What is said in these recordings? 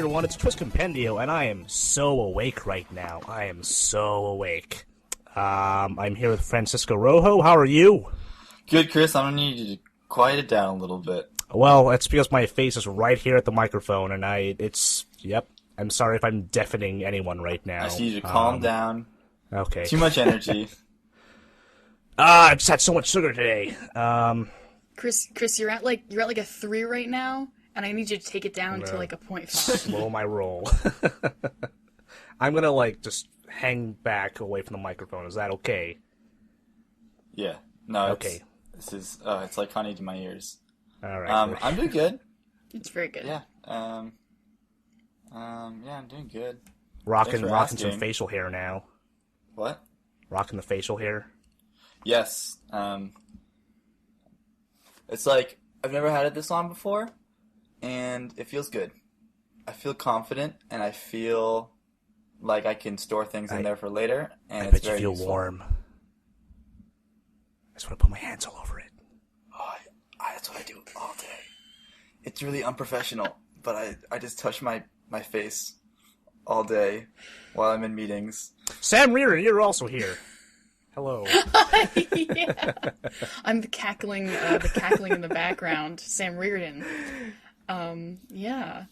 everyone, it's Twist Compendio, and I am so awake right now. I am so awake. I'm here with Francisco Rojo. How are you? Good, Chris. I'm gonna need you to quiet it down a little bit. Well, it's because my face is right here at the microphone, and yep. I'm sorry if I'm deafening anyone right now. I just need you to calm down. Okay. Too much energy. I just had so much sugar today. Chris, you're at like a 3 right now, and I need you to take it down to like a 0.5. Slow my roll. I'm gonna just hang back away from the microphone. Is that okay? Yeah. No. Okay. It's like honey to my ears. All right. I'm doing good. It's very good. Yeah. Yeah, I'm doing good. Rocking some asking. facial hair now. What? Rocking the facial hair. Yes. It's like I've never had it this long before, and it feels good. I feel confident, and I feel like I can store things in there for later. And I it's bet you very feel useful. warm. I just want to put my hands all over it. Oh, that's what I do all day. It's really unprofessional, but I just touch my face all day while I'm in meetings. Sam Reardon, you're also here. Hello. Yeah. I'm the cackling in the background. Sam Reardon. Yeah.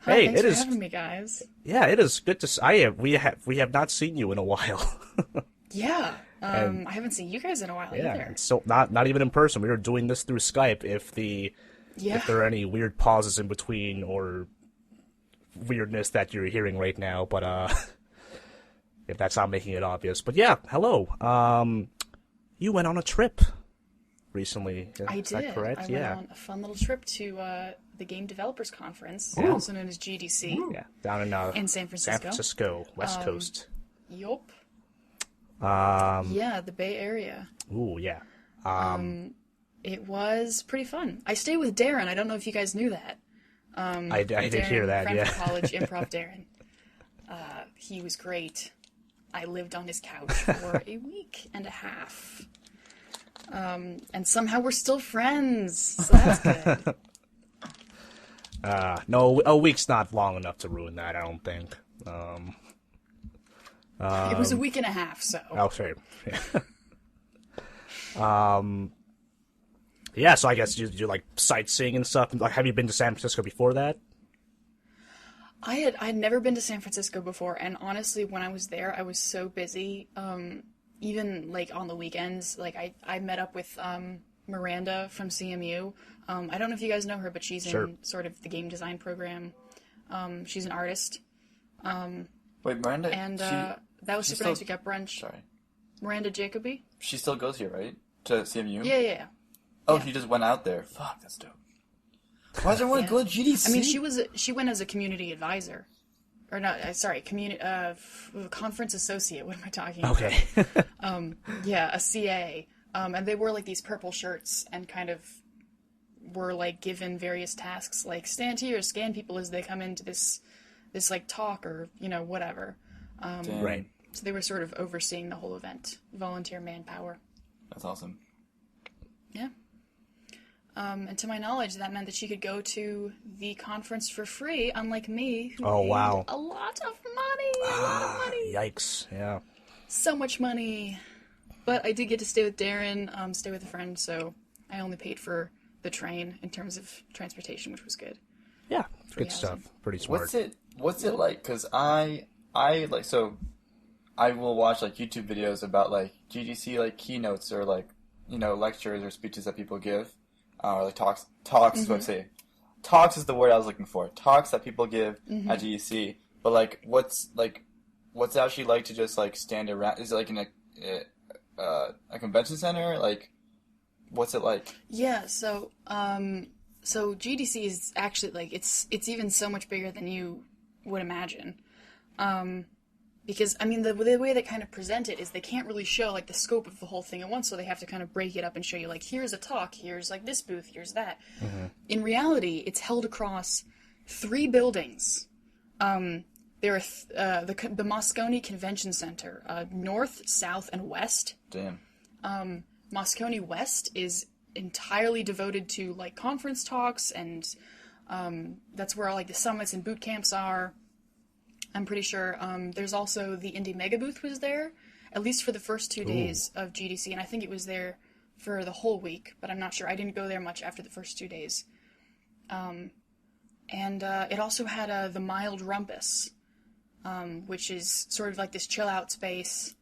Hi, Hey, thanks it for is having me, guys. Yeah, it is good to. We have not seen you in a while. Yeah. I haven't seen you guys in a while either. And so not even in person. We were doing this through Skype. If there are any weird pauses in between or weirdness that you're hearing right now, but if that's not making it obvious. But yeah, hello. You went on a trip recently. I did. Is that correct? I went on a fun little trip to the Game Developers Conference, Yeah. also known as GDC. Yeah, down in San Francisco. San Francisco, West Coast. Yup. Um, Yeah, the Bay Area. Ooh, yeah. It was pretty fun. I stayed with Darren. I don't know if you guys knew that. I did hear that, friend yeah. from college, improv Darren. He was great. I lived on his couch for a week and a half. And somehow we're still friends, so that's good. No, a week's not long enough to ruin that, I don't think. It was a week and a half, so. Oh, sorry. Yeah, so I guess you like sightseeing and stuff. Like, have you been to San Francisco before that? I'd never been to San Francisco before, and honestly, when I was there, I was so busy. Even like on the weekends, like I met up with Miranda from CMU. I don't know if you guys know her, but she's in sort of the game design program. She's an artist. Wait, Miranda? And that was super nice. We got brunch. Sorry. Miranda Jacoby? She still goes here, right? To CMU? Yeah. Oh, Yeah. she just went out there. Fuck, that's dope. Why does everyone go to GDC? I mean, she went as a community advisor. Or not, sorry, conference associate. What am I talking about? Okay. Yeah, a CA. And they wore like these purple shirts and kind of were like given various tasks like stand here, scan people as they come into this like talk or, whatever. Right. So they were sort of overseeing the whole event. Volunteer manpower. That's awesome. Yeah. And to my knowledge, that meant that she could go to the conference for free, unlike me, who paid a lot of money. Yikes, yeah. So much money. But I did get to stay with Darren, stay with a friend, so I only paid for the train in terms of transportation, which was good. Yeah, good stuff. Pretty smart. What's it like? Because I will watch like YouTube videos about like GDC like keynotes or like lectures or speeches that people give, or like talks is what I say. Talks is the word I was looking for. Talks that people give at GDC. But like, what's it actually like to just like stand around? Is it like in a convention center? Like, what's it like? Yeah. So GDC is actually like it's even so much bigger than you would imagine. Because, I mean, the way they kind of present it is they can't really show, like, the scope of the whole thing at once, so they have to kind of break it up and show you, like, here's a talk, here's, like, this booth, here's that. Mm-hmm. In reality, it's held across 3 buildings. There are the Moscone Convention Center, north, south, and west. Damn. Moscone West is entirely devoted to, like, conference talks and That's where like the summits and boot camps are. I'm pretty sure. There's also the Indie Mega Booth was there, at least for the first 2 days of GDC, and I think it was there for the whole week, but I'm not sure. I didn't go there much after the first 2 days. And it also had the Mild Rumpus, which is sort of like this chill-out space,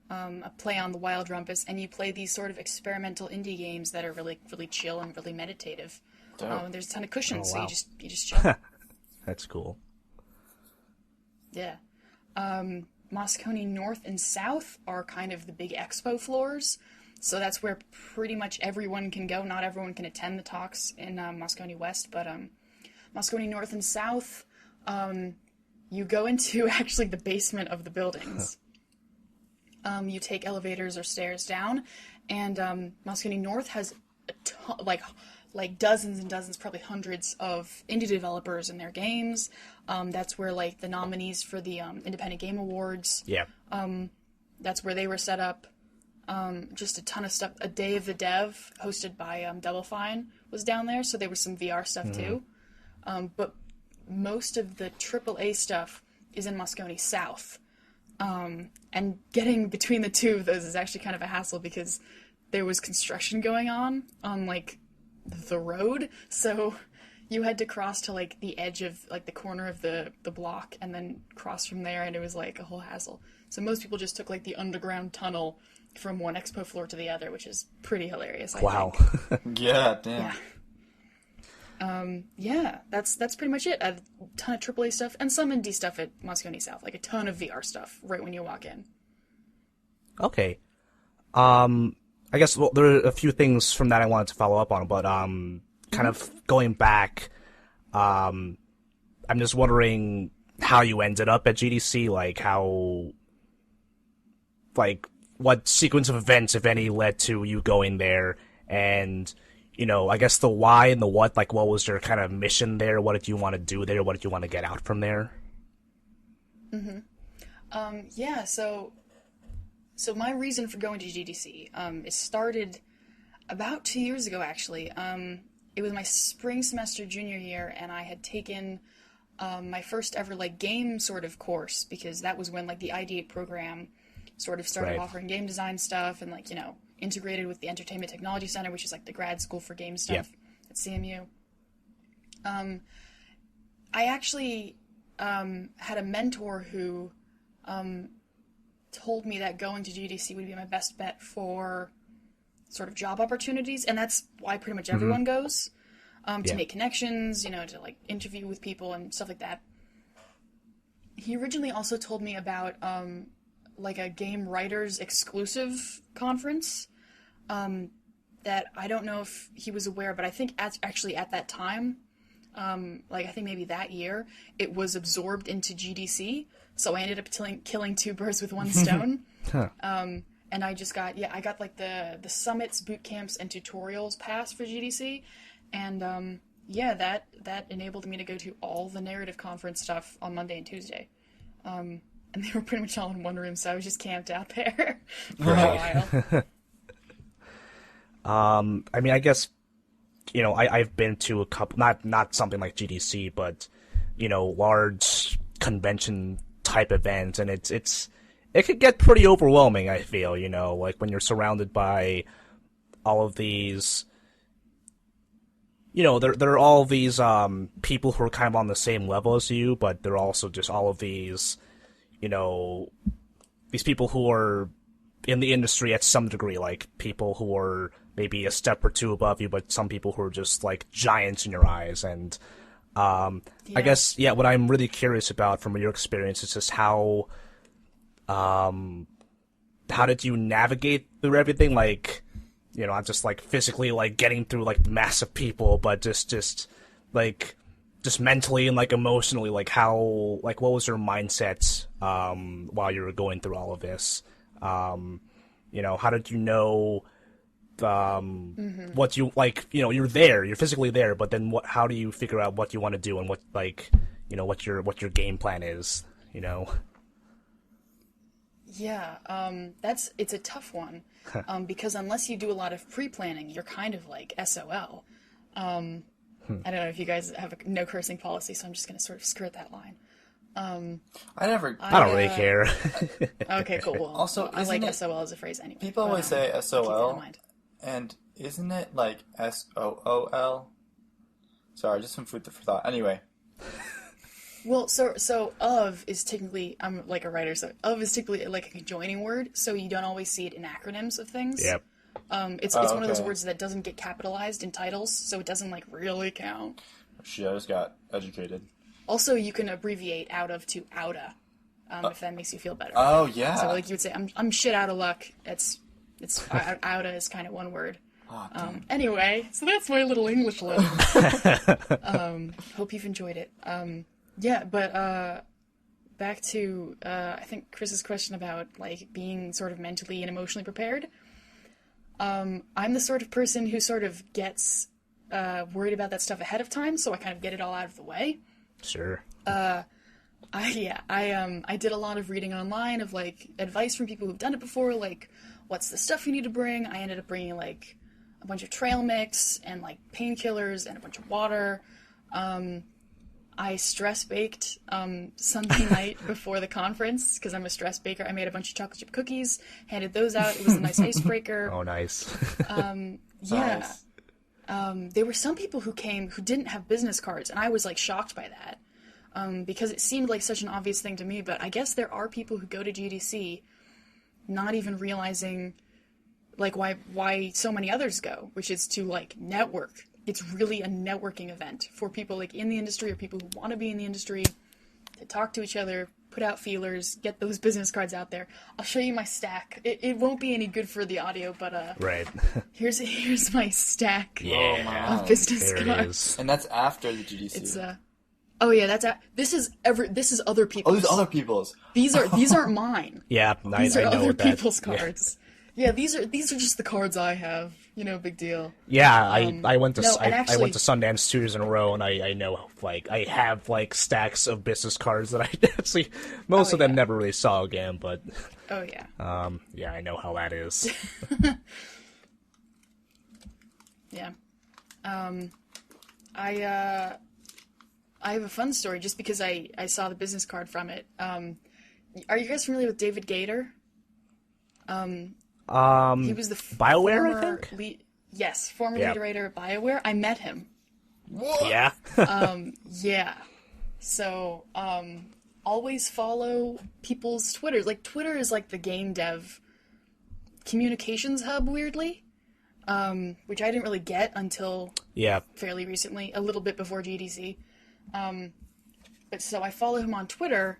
a play on the Wild Rumpus, and you play these sort of experimental indie games that are really, really chill and really meditative. There's a ton of cushions, so you just chill. That's cool. Yeah. Moscone North and South are kind of the big expo floors, so that's where pretty much everyone can go. Not everyone can attend the talks in Moscone West, but Moscone North and South, you go into actually the basement of the buildings. You take elevators or stairs down, and Moscone North has a ton, like dozens and dozens, probably hundreds of indie developers and their games. That's where like the nominees for the Independent Game Awards. Yeah. That's where they were set up. Just a ton of stuff. A Day of the Dev, hosted by Double Fine, was down there, so there was some VR stuff too. But most of the AAA stuff is in Moscone South. And getting between the two of those is actually kind of a hassle because there was construction going on like the road, so you had to cross to like the edge of like the corner of the block and then cross from there, and it was like a whole hassle. So most people just took like the underground tunnel from one expo floor to the other, which is pretty hilarious. I think. Yeah, damn. Yeah, that's pretty much it. A ton of AAA stuff and some indie stuff at Moscone South, like a ton of VR stuff right when you walk in. Okay. I guess there are a few things from that I wanted to follow up on, but kind of going back, I'm just wondering how you ended up at GDC, what sequence of events, if any, led to you going there, and, I guess the why and the what, like what was your kind of mission there, what did you want to do there, what did you want to get out from there? Yeah, So my reason for going to GDC, it started about 2 years ago, actually. It was my spring semester junior year, and I had taken my first ever game sort of course, because that was when the Ideate program sort of started offering game design stuff and integrated with the Entertainment Technology Center, which is the grad school for game stuff at CMU. I actually had a mentor who told me that going to GDC would be my best bet for sort of job opportunities, and that's why pretty much everyone goes, to make connections, to interview with people and stuff like that. He originally also told me about a game writers exclusive conference that I don't know if he was aware, but I think actually at that time, I think maybe that year, it was absorbed into GDC. So I ended up killing two birds with one stone. And I just got, I got the summits, boot camps, and tutorials pass for GDC. And that enabled me to go to all the narrative conference stuff on Monday and Tuesday. And they were pretty much all in one room, so I was just camped out there for a while. I mean, I guess, I've been to a couple, not something like GDC, but, large convention type events, and it could get pretty overwhelming, I feel, when you're surrounded by all of these, there are all these people who are kind of on the same level as you, but there are also just all of these, these people who are in the industry at some degree, people who are maybe a step or two above you, but some people who are just giants in your eyes. And I guess, what I'm really curious about from your experience is just how did you navigate through everything? Not just physically getting through massive people, but just mentally and emotionally, how what was your mindset while you were going through all of this? How did you know what you you're there, you're physically there, but then how do you figure out what you want to do and what what your game plan is, it's a tough one, because unless you do a lot of pre-planning, you're kind of SOL. I don't know if you guys have a no cursing policy, so I'm just going to sort of skirt that line. I don't really care. Okay, cool. Well, Also, I like isn't SOL as a phrase anyway. People always say I'll keep that in SOL, mind. and isn't it like SOOL? Sorry, just some food for thought. Anyway. Well, so of is technically, I'm like a writer, so of is typically like a conjoining word, so you don't always see it in acronyms of things. Yep. It's one of those words that doesn't get capitalized in titles, so it doesn't like really count. Shit, I just got educated. Also, you can abbreviate out of to outa, if that makes you feel better. Oh yeah. So like you would say, I'm shit out of luck. It's outa is kind of one word. Oh, Anyway, so that's my little English lesson. Hope you've enjoyed it. Yeah, but back to I think Chris's question about like being sort of mentally and emotionally prepared. I'm the sort of person who sort of gets worried about that stuff ahead of time, so I kind of get it all out of the way. Sure. I did a lot of reading online of like advice from people who've done it before, like what's the stuff you need to bring. I ended up bringing like a bunch of trail mix and like painkillers and a bunch of water. I stress baked Sunday night before the conference because I'm a stress baker. I made a bunch of chocolate chip cookies, handed those out. It was a nice icebreaker. Oh, nice. Yeah. Nice. There were some people who came who didn't have business cards, and I was like shocked by that because it seemed like such an obvious thing to me. But I guess there are people who go to GDC not even realizing like why so many others go, which is to like network. It's really a networking event for people like in the industry or people who want to be in the industry to talk to each other, put out feelers, get those business cards out there. I'll show you my stack. It won't be any good for the audio, but right. here's my stack Yeah. of business There it cards. is. And that's after the GDC. It's oh yeah, this is other people's. Oh, these are other people's. These aren't mine. Yeah, These I are know other what that. people's cards. Yeah, these are just the cards I have. You know, big deal. Yeah, I went to no, and I actually- went to Sundance 2 years in a row, and I know like I have like stacks of business cards that I actually most of them yeah. never really saw again, but Oh yeah. yeah, I know how that is. Yeah. I have a fun story just because I saw the business card from it. Are you guys familiar with David Gator? He was the BioWare, I former think? yes, former Yeah. lead writer at BioWare. I met him. Yeah. Yeah. So, always follow people's Twitters. Like, Twitter is like the game dev communications hub, weirdly. Which I didn't really get until Yeah. fairly recently, a little bit before GDC. But so I follow him on Twitter,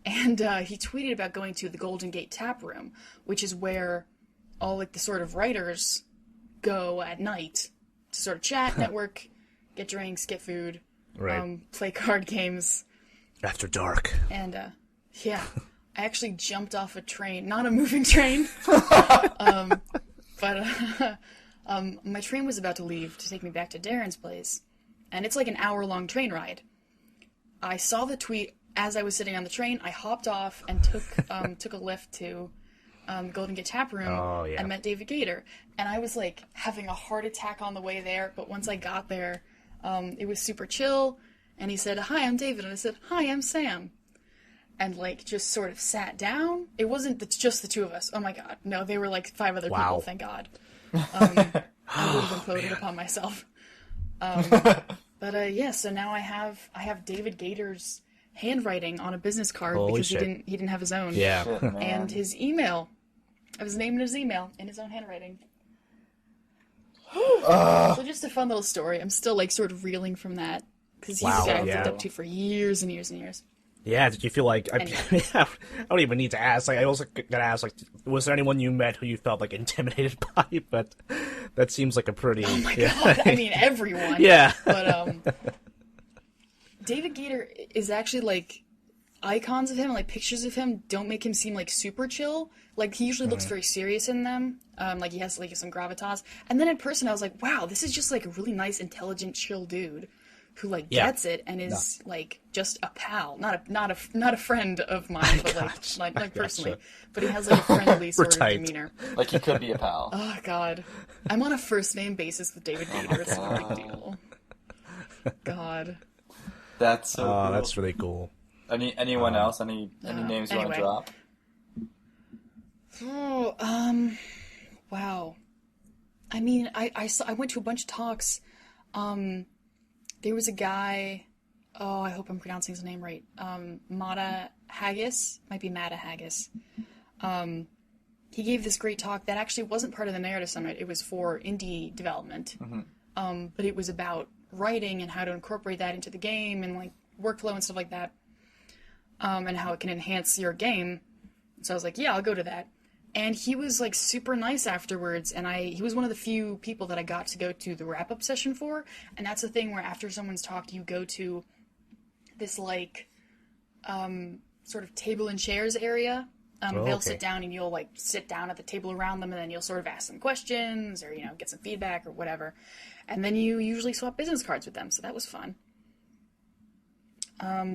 and he tweeted about going to the Golden Gate Tap Room, which is where all like the sort of writers go at night to sort of chat, network, get drinks, get food, Right. play card games, After dark. and yeah, I actually jumped off a train, not a moving train, but my train was about to leave to take me back to Darren's place, and it's like an hour-long train ride. I saw the tweet as I was sitting on the train. I hopped off and took a lift to Golden Gate Tap Room. Oh, yeah. and met David Gator, and I was like having a heart attack on the way there. But once I got there, it was super chill. And he said, "Hi, I'm David," and I said, "Hi, I'm Sam." And like just sort of sat down. It wasn't just the two of us. Oh my god, no, they were like 5 other Wow. people. Thank God. I would have imploded upon myself. But yeah, so now I have David Gator's handwriting on a business card Holy because shit. he didn't have his own. Yeah. Shit, man. And his email. Of his name and his email in his own handwriting. So just a fun little story. I'm still like sort of reeling from that because he's Wow, a guy I've yeah. looked up to for years and years and years. Yeah, did you feel like I don't even need to ask. Like I also gotta ask, like, was there anyone you met who you felt like intimidated by? But that seems like a pretty. Oh my god! I mean, everyone. Yeah. But David Gator is actually like icons of him, like pictures of him, don't make him seem like super chill. Like he usually looks very serious in them. Like he has like some gravitas. And then in person, I was like, wow, this is just like a really nice, intelligent, chill dude who like Yeah. gets it and is like just a pal, not a friend of mine, but like personally. But he has like a friendly sort of tight. demeanor. Like he could be a pal. Oh god, I'm on a first name basis with David Gator. It's no big deal. God. That's so cool. That's really cool. Anyone else? Any names you want to drop? Oh, wow. I mean, I went to a bunch of talks. There was a guy, I hope I'm pronouncing his name right. Mata Haggis, might be Mata Haggis. He gave this great talk that actually wasn't part of the Narrative Summit. It was for indie development. Mm-hmm. But it was about writing and how to incorporate that into the game and like workflow and stuff like that. And how it can enhance your game. So I was like, yeah, I'll go to that. And he was like super nice afterwards, and he was one of the few people that I got to go to the wrap-up session for. And that's the thing where after someone's talked, you go to this like sort of table and chairs area. They'll sit down and you'll like sit down at the table around them, and then you'll sort of ask them questions or get some feedback or whatever. And then you usually swap business cards with them, so that was fun.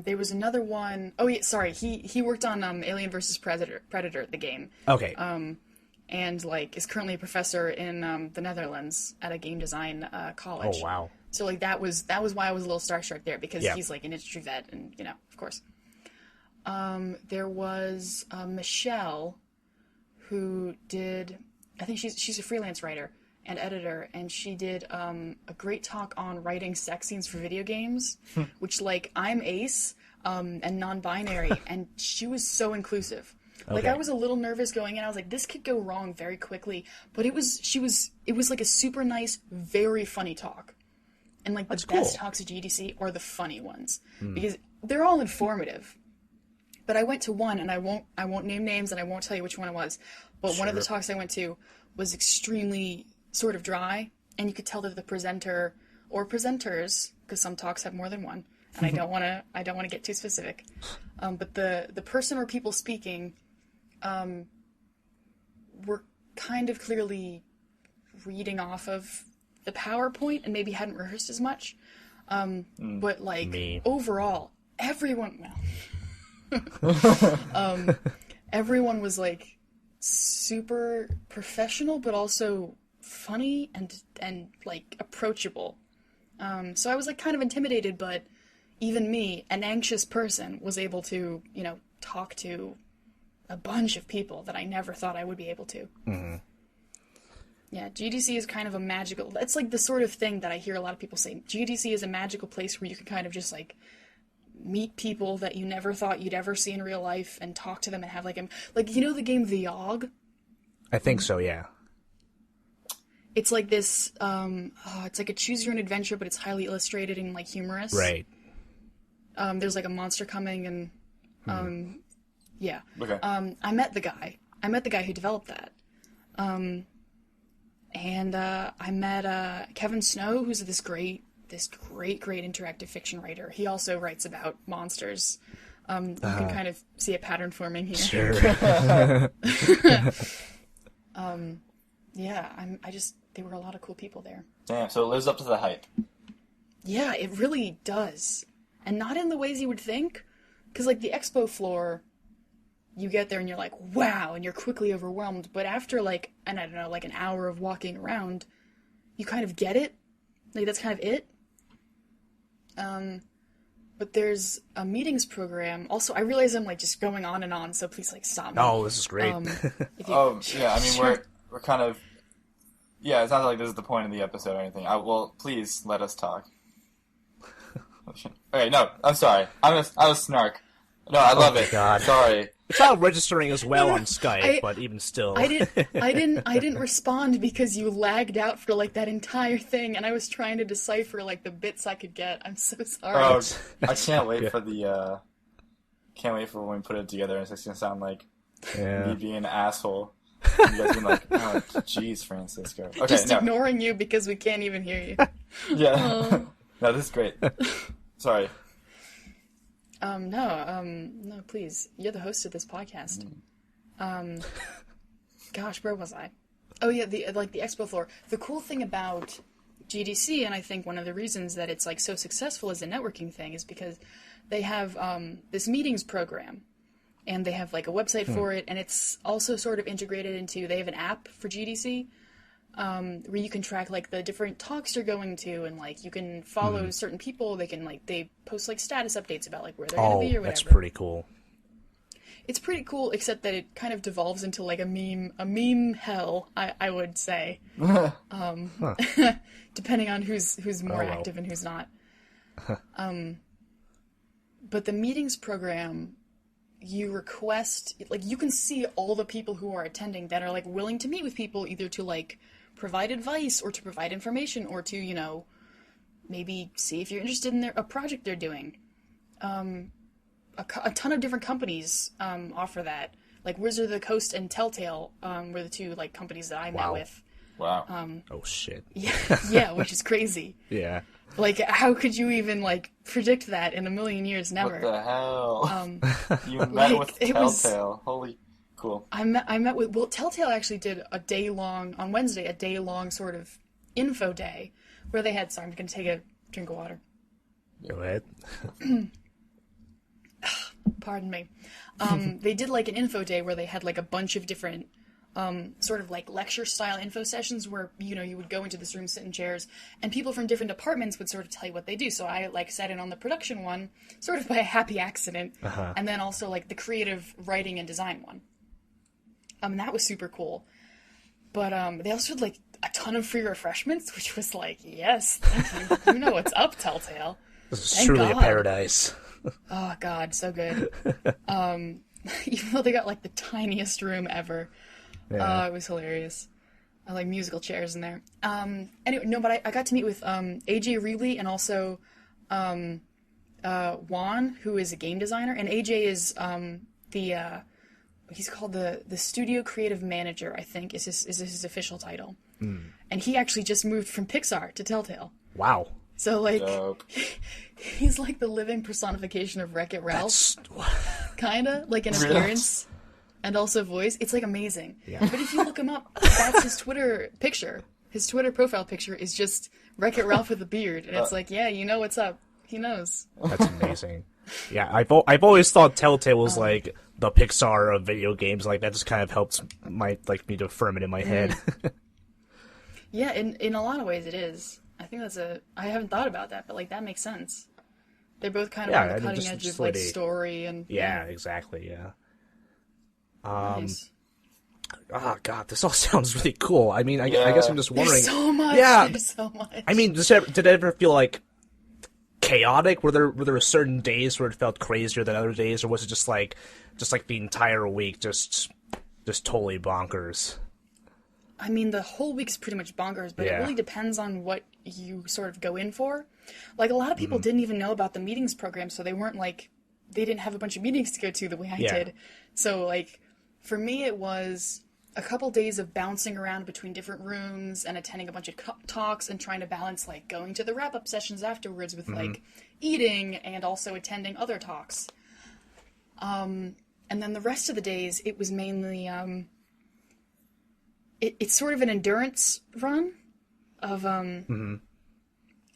There was another one. Oh, yeah, sorry. He worked on Alien vs. Predator, the game. Okay. And like is currently a professor in the Netherlands at a game design college. Oh, wow. So like that was why I was a little starstruck there, because he's like an industry vet, and of course. There was Michelle, who did. I think she's a freelance writer and editor, and she did a great talk on writing sex scenes for video games, which, like, I'm ace and non-binary, and she was so inclusive. Like, I was a little nervous going in. I was like, this could go wrong very quickly, but it was like a super nice, very funny talk. And like the best talks at GDC are the funny ones, because they're all informative. But I went to one, and I won't name names, and I won't tell you which one it was. But one of the talks I went to was extremely sort of dry, and you could tell that the presenter or presenters, because some talks have more than one, and I don't want to get too specific. But the person or people speaking were kind of clearly reading off of the PowerPoint and maybe hadn't rehearsed as much. But like overall, everyone everyone was like super professional, but also funny and like approachable. So I was like kind of intimidated, but even me, an anxious person, was able to, talk to a bunch of people that I never thought I would be able to. Mm-hmm. Yeah, GDC is kind of a magical... It's like the sort of thing that I hear a lot of people say. GDC is a magical place where you can kind of just, like, meet people that you never thought you'd ever see in real life and talk to them and have, like, the game The Yog? I think so, yeah. It's like this, it's like a choose-your-own-adventure, but it's highly illustrated and, like, humorous. Right. There's, like, a monster coming, and, yeah. Okay. I met the guy who developed that. And I met Kevin Snow, who's this great interactive fiction writer. He also writes about monsters. You can kind of see a pattern forming here. Sure. Yeah, there were a lot of cool people there. Damn, so it lives up to the hype. Yeah, it really does. And not in the ways you would think. Because, like, the expo floor, you get there and you're like, wow, and you're quickly overwhelmed. But after, like, and I don't know, like an hour of walking around, you kind of get it. Like, that's kind of it. But there's a meetings program. Also, I realize I'm, like, just going on and on, so please, like, stop me. Oh, this is great. Yeah, I mean, we're kind of... Yeah, it's not like this is the point of the episode or anything. Well, please let us talk. Okay, no, I'm sorry. I was snark. No, I love it. God. Sorry. It's not registering as well on Skype, but even still. I didn't respond because you lagged out for like that entire thing, and I was trying to decipher like the bits I could get. I'm so sorry. Oh, I can't wait for the can't wait for when we put it together and it's gonna sound like me being an asshole. You guys being like, oh jeez, Francisco. Okay, just ignoring you because we can't even hear you. Yeah. No, this is great. Sorry. No, please. You're the host of this podcast. Gosh, where was I? Oh yeah, the expo floor. The cool thing about GDC, and I think one of the reasons that it's like so successful as a networking thing, is because they have this meetings program, and they have like a website for it, and it's also sort of integrated into. They have an app for GDC, where you can track like the different talks you're going to, and like you can follow certain people. They can like they post like status updates about like where they're going to be or whatever. That's pretty cool. It's pretty cool, except that it kind of devolves into like a meme hell, I would say. Depending on who's more active and who's not. But the meetings program, you request, like, you can see all the people who are attending that are like willing to meet with people, either to like provide advice or to provide information or to, you know, maybe see if you're interested in a project they're doing. A ton of different companies offer that. Like Wizard of the Coast and Telltale were the two like companies that I met with. Wow. Oh shit. Yeah, which is crazy. Yeah. Like, how could you even like predict that in a million years? Never. What the hell? You met like, with Telltale. Holy cool. I met with Telltale actually did a day-long on Wednesday, a day-long sort of info day where they had. Sorry, I'm gonna take a drink of water. Go ahead. Pardon me. They did like an info day where they had like a bunch of different sort of like lecture style info sessions where, you know, you would go into this room, sit in chairs, and people from different departments would sort of tell you what they do. So I like sat in on the production one sort of by a happy accident, and then also like the creative writing and design one. That was super cool. But they also had like a ton of free refreshments, which was like, yes, thank you. You know what's up, Telltale. This is truly a paradise. Oh god, so good. Even though they got like the tiniest room ever. Yeah. It was hilarious. I like musical chairs in there. Anyway, no, but I got to meet with AJ Reilly and also Juan, who is a game designer, and AJ is he's called the studio creative manager, I think is his official title. And he actually just moved from Pixar to Telltale. Wow. So like Dope. he's like the living personification of Wreck-It Ralph. Kinda, like in appearance. And also voice. It's like amazing. Yeah. But if you look him up, that's his Twitter picture. His Twitter profile picture is just Wreck-It Ralph with a beard. And it's like, yeah, you know what's up. He knows. That's amazing. Yeah, I've always thought Telltale was like the Pixar of video games. Like that just kind of helps me to affirm it in my head. Yeah, in a lot of ways it is. I think I haven't thought about that, but like that makes sense. They're both kind of on the cutting edge of like story and yeah, exactly, yeah. Nice. Oh god, this all sounds really cool. I mean, I guess I'm just wondering. There's so much. Yeah, there's so much. I mean, did it ever feel like chaotic? Were there certain days where it felt crazier than other days, or was it just like the entire week just totally bonkers? I mean, the whole week's pretty much bonkers, but it really depends on what you sort of go in for. Like, a lot of people didn't even know about the meetings program, so they didn't have a bunch of meetings to go to the way I did. So, like, for me, it was a couple days of bouncing around between different rooms and attending a bunch of talks and trying to balance, like, going to the wrap-up sessions afterwards with, like, eating and also attending other talks. And then the rest of the days, it was mainly, it's sort of an endurance run of,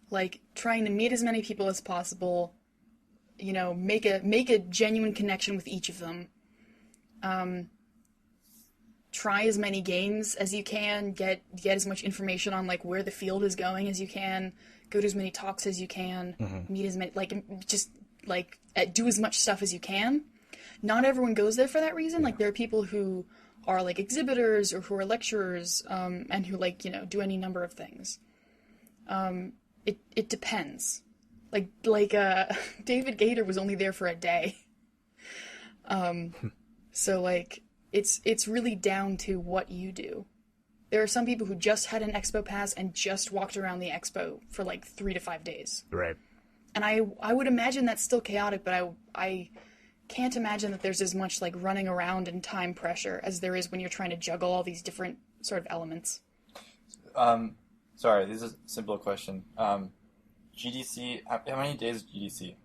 like, trying to meet as many people as possible, you know, make a genuine connection with each of them. Try as many games as you can, get as much information on like where the field is going as you can, go to as many talks as you can, meet as many, like just like do as much stuff as you can. Not everyone goes there for that reason. Like there are people who are like exhibitors or who are lecturers, and who like, you know, do any number of things. It depends. Like David Gator was only there for a day. So like it's really down to what you do. There are some people who just had an expo pass and just walked around the expo for like 3 to 5 days. Right. And I would imagine that's still chaotic, but I can't imagine that there's as much like running around and time pressure as there is when you're trying to juggle all these different sort of elements. Sorry, this is a simple question. GDC, how many days is GDC?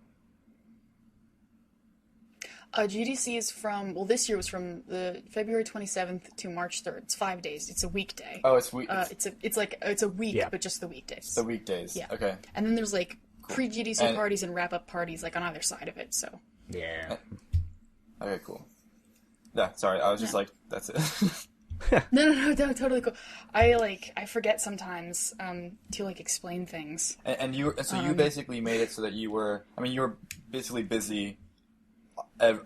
GDC is from, well, this year was from the February 27th to March 3rd. It's 5 days. It's a weekday. Oh, it's week. It's a week, but just the weekdays. The weekdays. Yeah. Okay. And then there's like pre-GDC parties and wrap-up parties like on either side of it. So. Yeah. Okay, cool. Yeah, sorry, I was just like, that's it. No, totally cool. I forget sometimes to like explain things. And you basically made it so that you were basically busy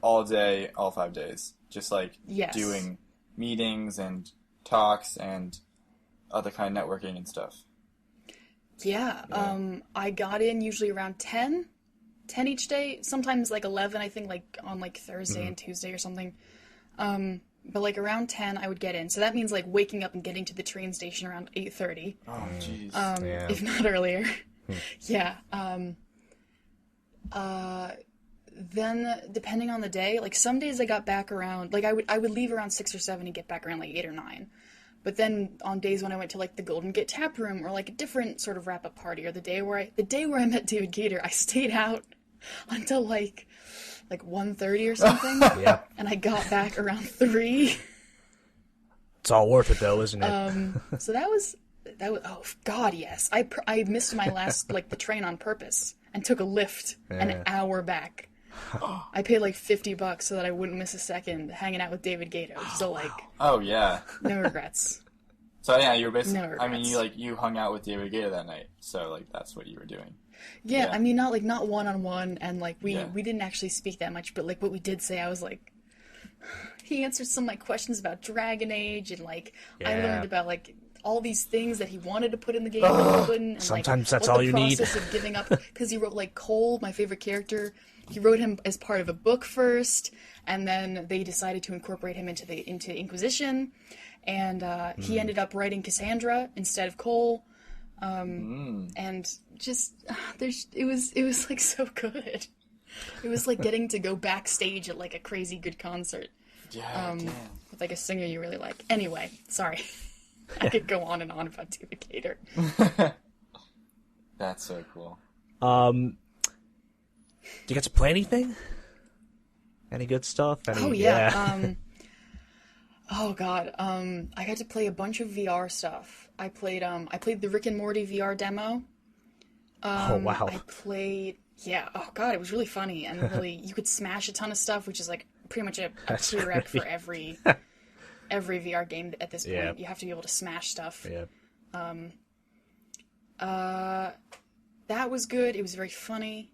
all day, all 5 days, just like Yes. doing meetings and talks and other kind of networking and stuff. Yeah. I got in usually around 10 each day, sometimes like 11, I think, like on like Thursday and Tuesday or something. But like around 10 I would get in. So that means like waking up and getting to the train station around 8:30. Oh, jeez. If not earlier. Yeah. Then depending on the day, like some days I got back around, like I would leave around 6 or 7 and get back around like 8 or 9. But then on days when I went to like the Golden Gate Tap Room or like a different sort of wrap-up party, or the day where I met David Gator, I stayed out until like 1:30 or something. Yeah. And I got back around 3. It's all worth it, though, isn't it? So that was oh god, yes. I missed my last like the train on purpose and took a lift an hour back. I paid like $50 so that I wouldn't miss a second hanging out with David Gator. So like, oh yeah. no regrets. So yeah, you were basically. No I mean, regrets. you hung out with David Gator that night, so like that's what you were doing. Yeah, Yeah. I mean, not one-on-one, and like we Yeah. didn't actually speak that much, but like what we did say, I was like, he answered some of my questions about Dragon Age, and like I Yeah. learned about like all these things that he wanted to put in the game but he couldn't. And, Sometimes like, that's what all the you need. process of giving up, because he wrote like Cole, my favorite character. He wrote him as part of a book first, and then they decided to incorporate him into Inquisition, and he ended up writing Cassandra instead of Cole. And just it was like so good. It was like getting to go backstage at like a crazy good concert Yeah. Damn. with like a singer you really like. Anyway, sorry. I could go on and on about David Gator. That's so cool. Do you get to play anything? Any good stuff? Oh yeah. Oh god. I got to play a bunch of VR stuff. I played the Rick and Morty VR demo. Oh wow. I played, yeah, oh god, it was really funny, and really, you could smash a ton of stuff, which is like pretty much a That's prereq great. for every VR game at this point. Yeah. You have to be able to smash stuff. Yeah. That was good. It was very funny.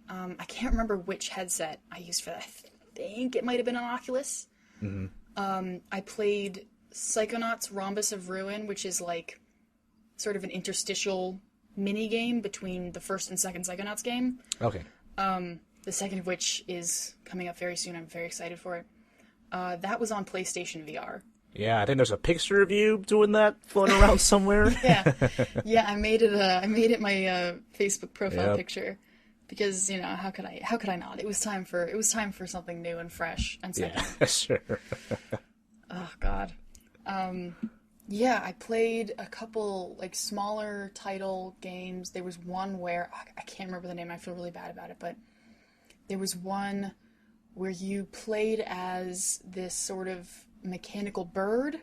I can't remember which headset I used for that. I think it might have been an Oculus. I played Psychonauts Rhombus of Ruin, which is like sort of an interstitial mini game between the first and second Psychonauts game. Okay. The second of which is coming up very soon. I'm very excited for it. That was on PlayStation VR. Yeah, I think there's a picture of you doing that floating around somewhere. Yeah, I made it my Facebook profile Yep. picture, because how could I not? It was time for something new and fresh and second. Yeah, sure. Oh god. Yeah, I played a couple like smaller title games. There was one where I can't remember the name. I feel really bad about it, but there was one where you played as this sort of mechanical bird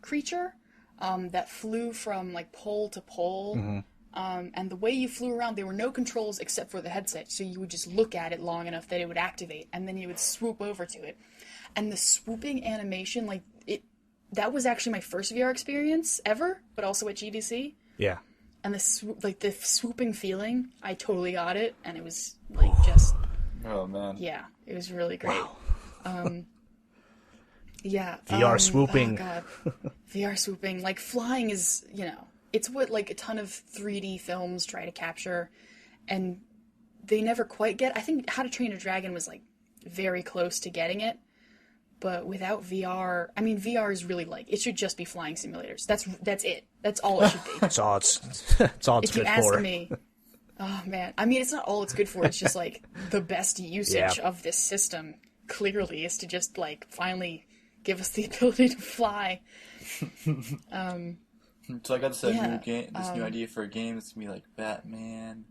creature that flew from like pole to pole. And the way you flew around, there were no controls except for the headset, so you would just look at it long enough that it would activate, and then you would swoop over to it. And the swooping animation, like, that was actually my first VR experience ever, but also at GDC. Yeah. And the swooping feeling, I totally got it, and it was, like, just, Oh man. yeah, it was really great. Yeah. VR swooping. Oh, God. VR swooping. Like, flying is, it's what, like, a ton of 3D films try to capture, and they never quite get. I think How to Train Your Dragon was, like, very close to getting it, but without VR, I mean, VR is really, like, it should just be flying simulators. That's it. That's all it should be. That's all it's If you good ask for. me, oh, man. I mean, it's not all it's good for. It's just, like, the best usage of this system, clearly, is to just, like, finally give us the ability to fly. So I got this new Yeah, game, this new idea for a game. It's gonna be like Batman.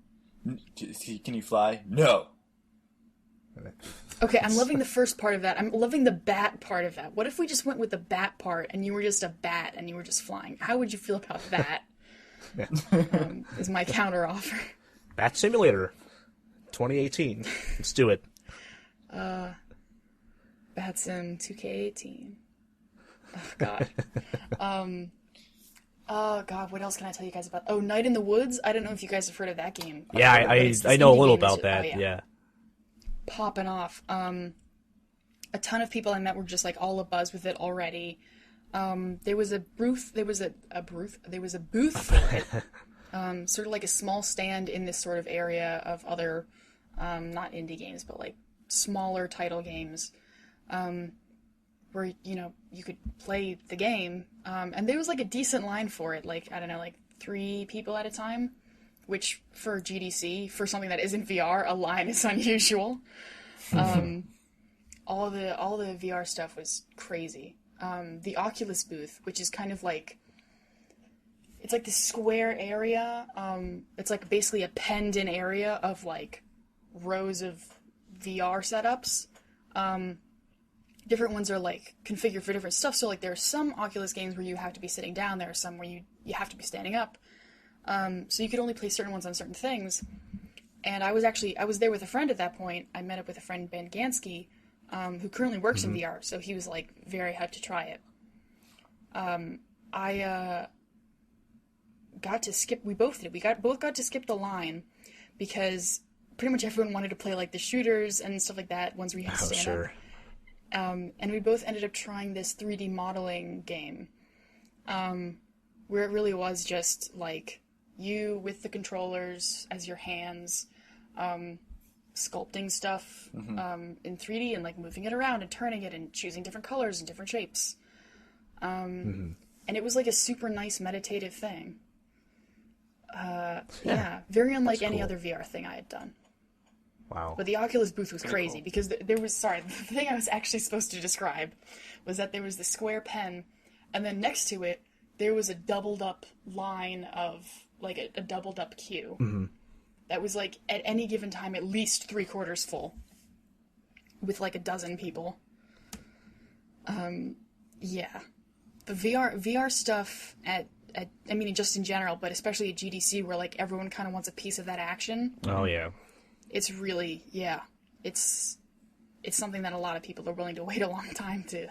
Can you fly? No. Okay, I'm loving the first part of that. I'm loving the bat part of that. What if we just went with the bat part and you were just a bat and you were just flying? How would you feel about that? Is my counter offer. Bat Simulator 2018. Let's do it. Bat Sim 2K18. Oh God. Oh God, what else can I tell you guys about? Oh, Night in the Woods. I don't know if you guys have heard of that game. Yeah, I know a little about that. Oh, yeah. Popping off. A ton of people I met were just like all abuzz with it already. There was a booth for it. Sort of like a small stand in this sort of area of other, not indie games, but like smaller title games, where, you know, you could play the game. And there was like a decent line for it, like, I don't know, like 3 people at a time, which for GDC, for something that isn't VR, a line is unusual. All the VR stuff was crazy. The Oculus booth, which is kind of like, it's like this square area. It's like basically a penned-in area of like rows of VR setups. Different ones are like configured for different stuff. So like there are some Oculus games where you have to be sitting down. There are some where you have to be standing up. So you could only play certain ones on certain things. And I was there with a friend at that point. I met up with a friend, Ben Gansky, who currently works in VR. So he was like very hyped to try it. I got to skip. We both did. We both got to skip the line because pretty much everyone wanted to play like the shooters and stuff like that. Ones where you had to stand up. And we both ended up trying this 3D modeling game, where it really was just like you with the controllers as your hands, sculpting stuff in 3D and like moving it around and turning it and choosing different colors and different shapes. And it was like a super nice meditative thing. Yeah, very unlike any other VR thing I had done. Wow. But the Oculus booth was crazy because there was, the thing I was actually supposed to describe was that there was the square pen, and then next to it, there was a doubled up line of, like a doubled up queue. That was like, at any given time, at least 3/4 full. With like a dozen people. Yeah. The VR stuff I mean, just in general, but especially at GDC where like everyone kind of wants a piece of that action. Oh, yeah. It's really, it's something that a lot of people are willing to wait a long time to.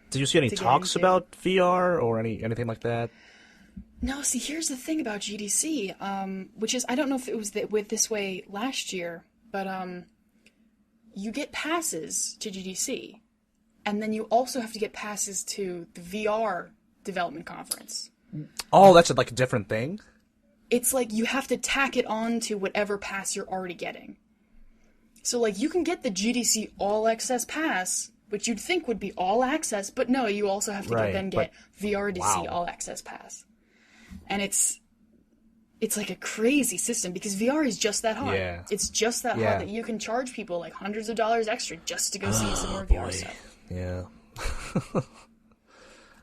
Did you see any talks about VR or anything like that? No, see, here's the thing about GDC, which is, I don't know if it was with this way last year, but you get passes to GDC, and then you also have to get passes to the VR development conference. Oh, that's like a different thing? It's like you have to tack it on to whatever pass you're already getting. So, like, you can get the GDC All Access Pass, which you'd think would be All Access, but no, you also have to get VRDC All Access Pass. And it's like a crazy system, because VR is just that hard. Yeah. It's just that hard that you can charge people, like, hundreds of dollars extra just to go see some more VR stuff. Yeah.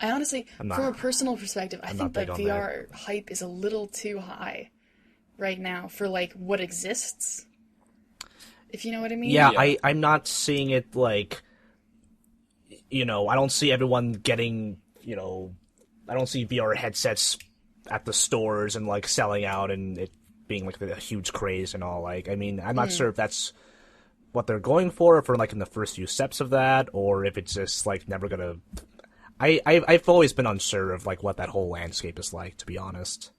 I honestly, from a personal perspective, I think that VR hype is a little too high right now for, like, what exists. If you know what I mean? Yeah, I'm not seeing it, like, you know, I don't see everyone getting, you know, I don't see VR headsets at the stores and, like, selling out and it being, like, a huge craze and all. Like, I mean, I'm not sure if that's what they're going for, if we're, like, in the first few steps of that, or if it's just, like, never gonna... I've always been unsure of, like, what that whole landscape is like, to be honest.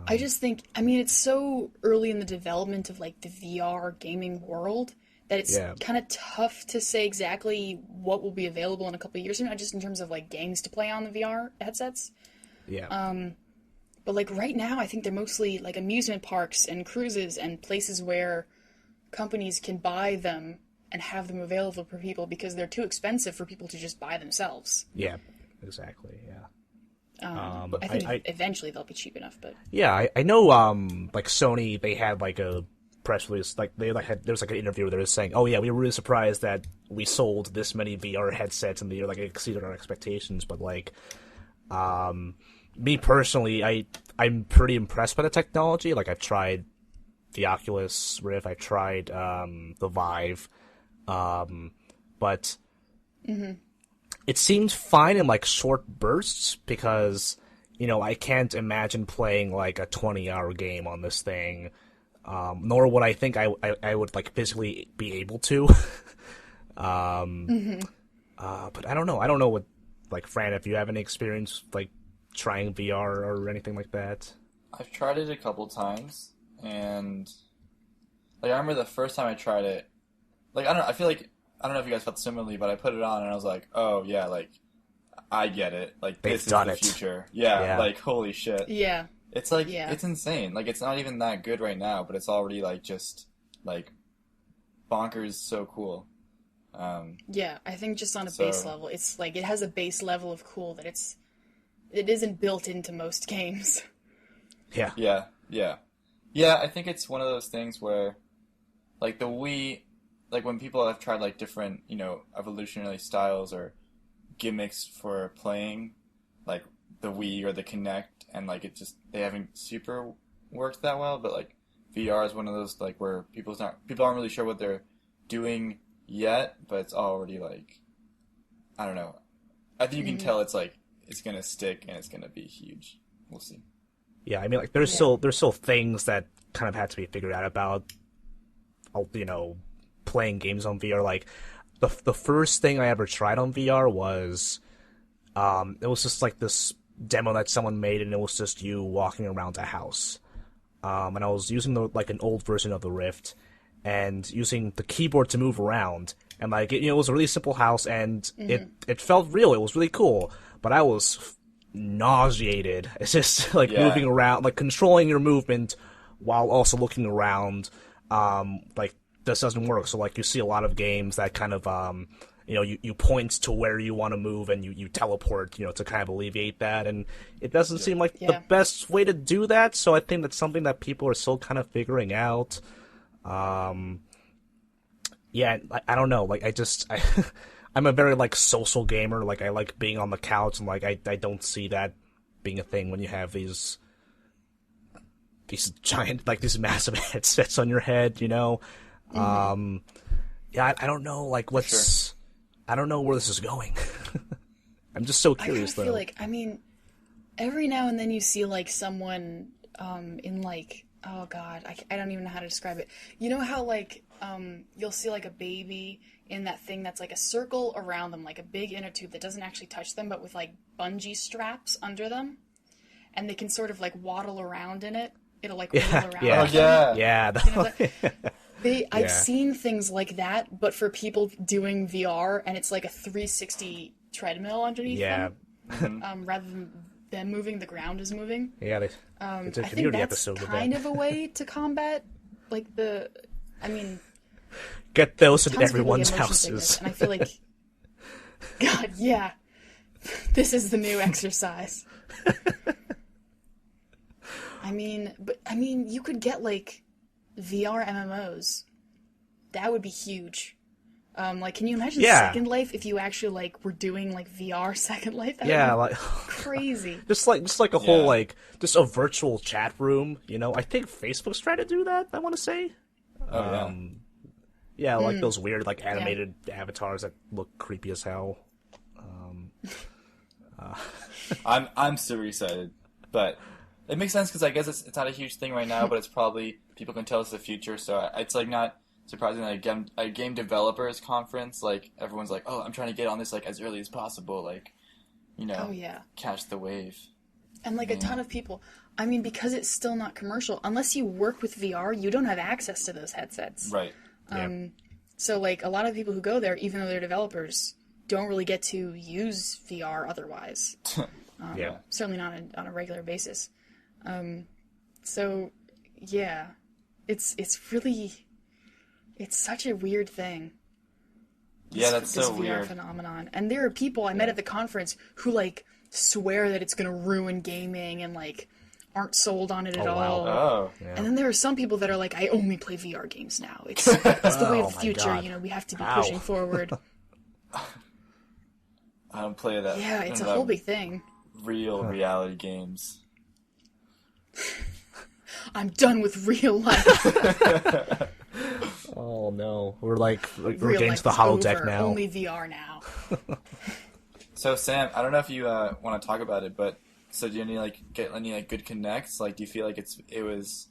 I just think, I mean, it's so early in the development of, like, the VR gaming world that it's kind of tough to say exactly what will be available in a couple of years from now, just in terms of, like, games to play on the VR headsets. Yeah. But, like, right now, I think they're mostly, like, amusement parks and cruises and places where companies can buy them and have them available for people because they're too expensive for people to just buy themselves. Yeah, exactly, yeah. But I think eventually they'll be cheap enough, but... Yeah, I know, like, Sony, they had, like, a press release, like, there was, like, an interview where they were saying, oh, yeah, we were really surprised that we sold this many VR headsets and they, like, exceeded our expectations, but, like, me personally, I'm pretty impressed by the technology. Like, I've tried the Oculus Rift, I tried, the Vive, but it seemed fine in, like, short bursts because, you know, I can't imagine playing, like, a 20-hour game on this thing, nor would I think I would, like, physically be able to. But I don't know. I don't know what like Fran, if you have any experience like trying VR or anything like that. I've tried it a couple times, and like I remember the first time I tried it, like I feel like I don't know if you guys felt similarly, but I put it on and I was like, oh yeah, like I get it, like They've this is done the it. future. Yeah, like holy shit. Yeah. It's like Yeah. it's insane. Like it's not even that good right now, but it's already like just like bonkers so cool. Yeah, I think just on a So- base level, it's like it has a base level of cool that it isn't built into most games. Yeah. Yeah, I think it's one of those things where like the Wii, like when people have tried like different, evolutionary styles or gimmicks for playing, like the Wii or the Kinect, and like they haven't super worked that well, but like VR is one of those like where people aren't really sure what they're doing yet, but it's already like, I don't know. I think you can tell it's like it's gonna stick and it's gonna be huge. We'll see. Yeah, I mean, like there's still things that kind of had to be figured out about, playing games on VR. Like the first thing I ever tried on VR was, it was just like this demo that someone made, and it was just you walking around a house. And I was using an old version of the Rift, and using the keyboard to move around, and like it was a really simple house, and it felt real. It was really cool, but I was nauseated. It's just like moving around, like controlling your movement while also looking around. Like this doesn't work. So like you see a lot of games that kind of you point to where you want to move and you teleport, to kind of alleviate that, and it doesn't seem like the best way to do that. So I think that's something that people are still kind of figuring out. Yeah, I don't know. Like I'm a very like social gamer. Like I like being on the couch, and like I don't see that being a thing when you have these giant, like these massive headsets on your head. Yeah, I don't know. Like what's I don't know where this is going. I'm just so curious, though. I feel like, I mean, every now and then you see, like, someone in, like, oh, God, I don't even know how to describe it. You know how, like, you'll see, like, a baby in that thing that's, like, a circle around them, like a big inner tube that doesn't actually touch them, but with, like, bungee straps under them? And they can sort of, like, waddle around in it. It'll, like, wiggle around. Oh, yeah. I've seen things like that, but for people doing VR, and it's like a 360 treadmill underneath them, rather than them moving, the ground is moving. Yeah, it's a I think community that's episode with kind that. of a way to combat, like Get those in tons of people everyone's get motion sickness, houses. and I feel like, God, yeah, this is the new exercise. You could get like VR MMOs. That would be huge. Can you imagine Second Life if you actually like were doing like VR Second Life? That would be crazy. just like a whole just a virtual chat room. I think Facebook's trying to do that. I want to say. Like those weird like animated avatars that look creepy as hell. I'm super excited, but it makes sense because I guess it's not a huge thing right now, but it's probably people can tell it's the future. So it's like not surprising that a game developers conference, like everyone's like, oh, I'm trying to get on this like as early as possible, like catch the wave. And like a ton of people. I mean, because it's still not commercial, unless you work with VR, you don't have access to those headsets. Right. So like a lot of people who go there, even though they're developers, don't really get to use VR otherwise. Certainly not on a regular basis. It's such a weird thing. That's this so VR weird. phenomenon. And there are people I met at the conference who like swear that it's going to ruin gaming and like aren't sold on it at all. Oh. Yeah. And then there are some people that are like, I only play VR games now. It's the way of the future. God. We have to be pushing forward. I don't play that. Yeah, it's a whole big thing. Real reality games. I'm done with real life. Oh no, we're getting Real to the life holodeck over. now. Only VR now. So Sam, I don't know if you want to talk about it, but so do you get any good connects? Like, do you feel like it was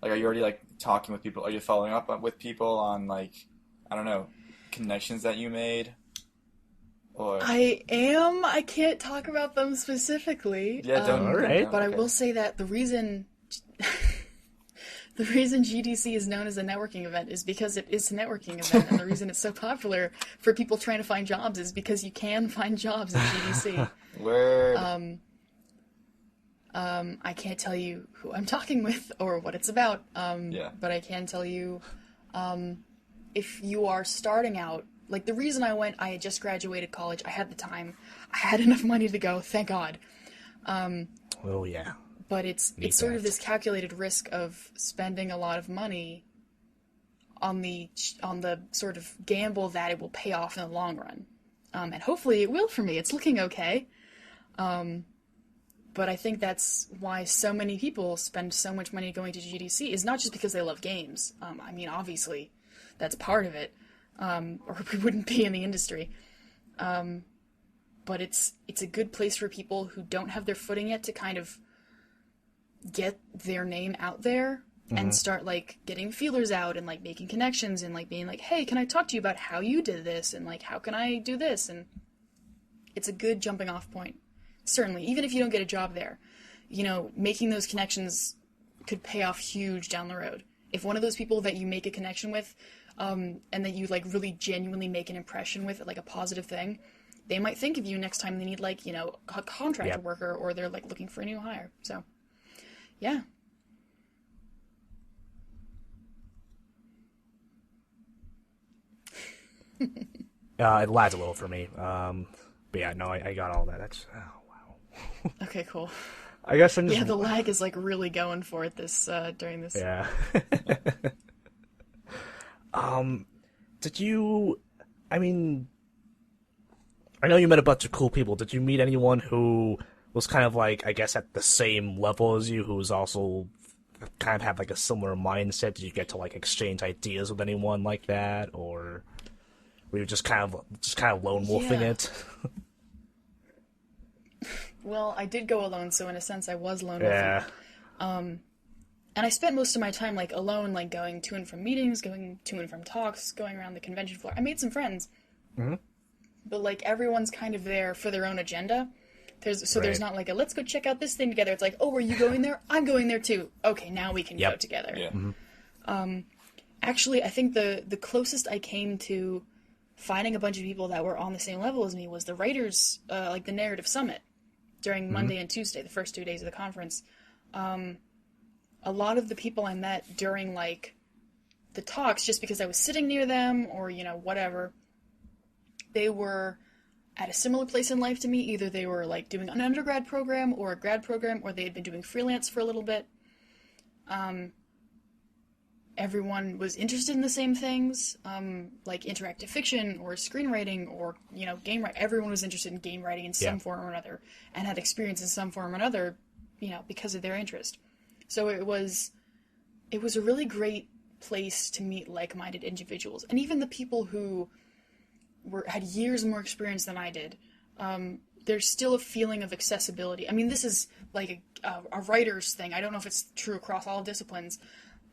like, are you already like talking with people? Are you following up with people on like, I don't know, connections that you made? Or I am. I can't talk about them specifically. yeah, don't. All right. don't, But I okay. will say that the reason the reason GDC is known as a networking event is because it is a networking event, and the reason it's so popular for people trying to find jobs is because you can find jobs in GDC. Word. I can't tell you who I'm talking with or what it's about, Yeah. but I can tell you if you are starting out, like the reason I went, I had just graduated college, I had the time, I had enough money to go, thank God. Oh yeah. But it's sort of this calculated risk of spending a lot of money on the sort of gamble that it will pay off in the long run. And hopefully it will for me. It's looking okay. But I think that's why so many people spend so much money going to GDC is not just because they love games. I mean, obviously, that's part of it, or we wouldn't be in the industry. But it's a good place for people who don't have their footing yet to kind of get their name out there and start like getting feelers out and like making connections and like being like, hey, can I talk to you about how you did this and like how can I do this? And it's a good jumping off point. Certainly, even if you don't get a job there, you know, making those connections could pay off huge down the road. If one of those people that you make a connection with, and that you like really genuinely make an impression with, like a positive thing, they might think of you next time they need like, you know, a contractor worker or they're like looking for a new hire. So, yeah. It lags a little for me. But yeah, no, I got all that. That's wow. Okay, cool. I guess I'm just Yeah, the lag is like really going for it this during this. yeah. Did you? I mean, I know you met a bunch of cool people. Did you meet anyone who was kind of like, I guess, at the same level as you, who was also kind of have like a similar mindset? Did you get to like exchange ideas with anyone like that, or were you just kind of lone wolfing Yeah. it? Well, I did go alone, so in a sense I was lone wolfing. Yeah. And I spent most of my time, like, alone, like, going to and from meetings, going to and from talks, going around the convention floor. I made some friends. Mm-hmm. But, like, everyone's kind of there for their own agenda. There's not, like, a, let's go check out this thing together. It's like, oh, are you going there? I'm going there, too. Okay, now we can go together. Yeah. Actually, I think the closest I came to finding a bunch of people that were on the same level as me was the writers, like, the Narrative Summit during Monday and Tuesday, the first 2 days of the conference. A lot of the people I met during, like, the talks, just because I was sitting near them or, you know, whatever, they were at a similar place in life to me. Either they were, like, doing an undergrad program or a grad program, or they had been doing freelance for a little bit. Everyone was interested in the same things, like interactive fiction or screenwriting or, you know, game writing. Everyone was interested in game writing in some form or another and had experience in some form or another, you know, because of their interest. So it was a really great place to meet like-minded individuals. And even the people who had years more experience than I did, there's still a feeling of accessibility. I mean, this is like a writer's thing. I don't know if it's true across all disciplines,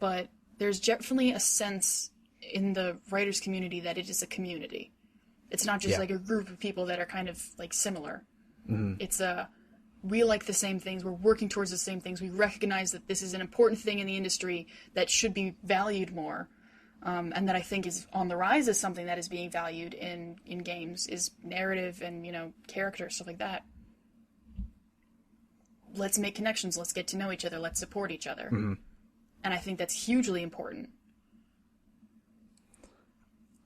but there's definitely a sense in the writers community that it is a community. It's not just like a group of people that are kind of like similar. Mm-hmm. It's we like the same things. We're working towards the same things. We recognize that this is an important thing in the industry that should be valued more. And that I think is on the rise as something that is being valued in games is narrative and, you know, character, stuff like that. Let's make connections. Let's get to know each other. Let's support each other. Mm-hmm. And I think that's hugely important.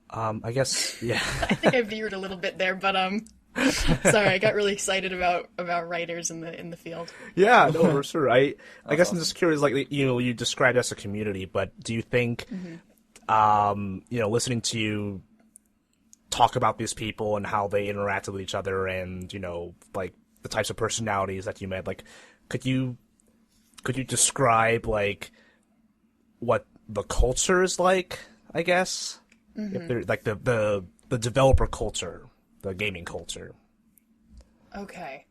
I guess, yeah. I think I veered a little bit there, but sorry, I got really excited about writers in the field. Yeah, no, for sure. I guess I'm just curious, like, you know, you described us as a community, but do you think, you know, listening to you talk about these people and how they interacted with each other and, you know, like the types of personalities that you met, like, could you describe, like, what the culture is like, I guess? Mm-hmm. If they're like the developer culture, the gaming culture. Okay.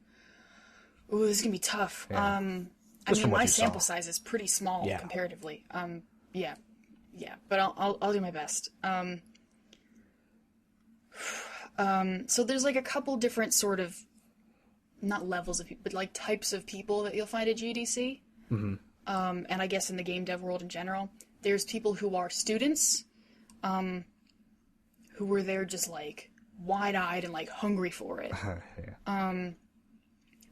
Ooh, this is gonna be tough. Yeah. I mean, my sample size is pretty small comparatively. Yeah. But I'll do my best. So there's like a couple different sort of, not levels of people, but like types of people that you'll find at GDC. Mm-hmm. And I guess in the game dev world in general, there's people who are students, who were there just like wide-eyed and like hungry for it. Yeah.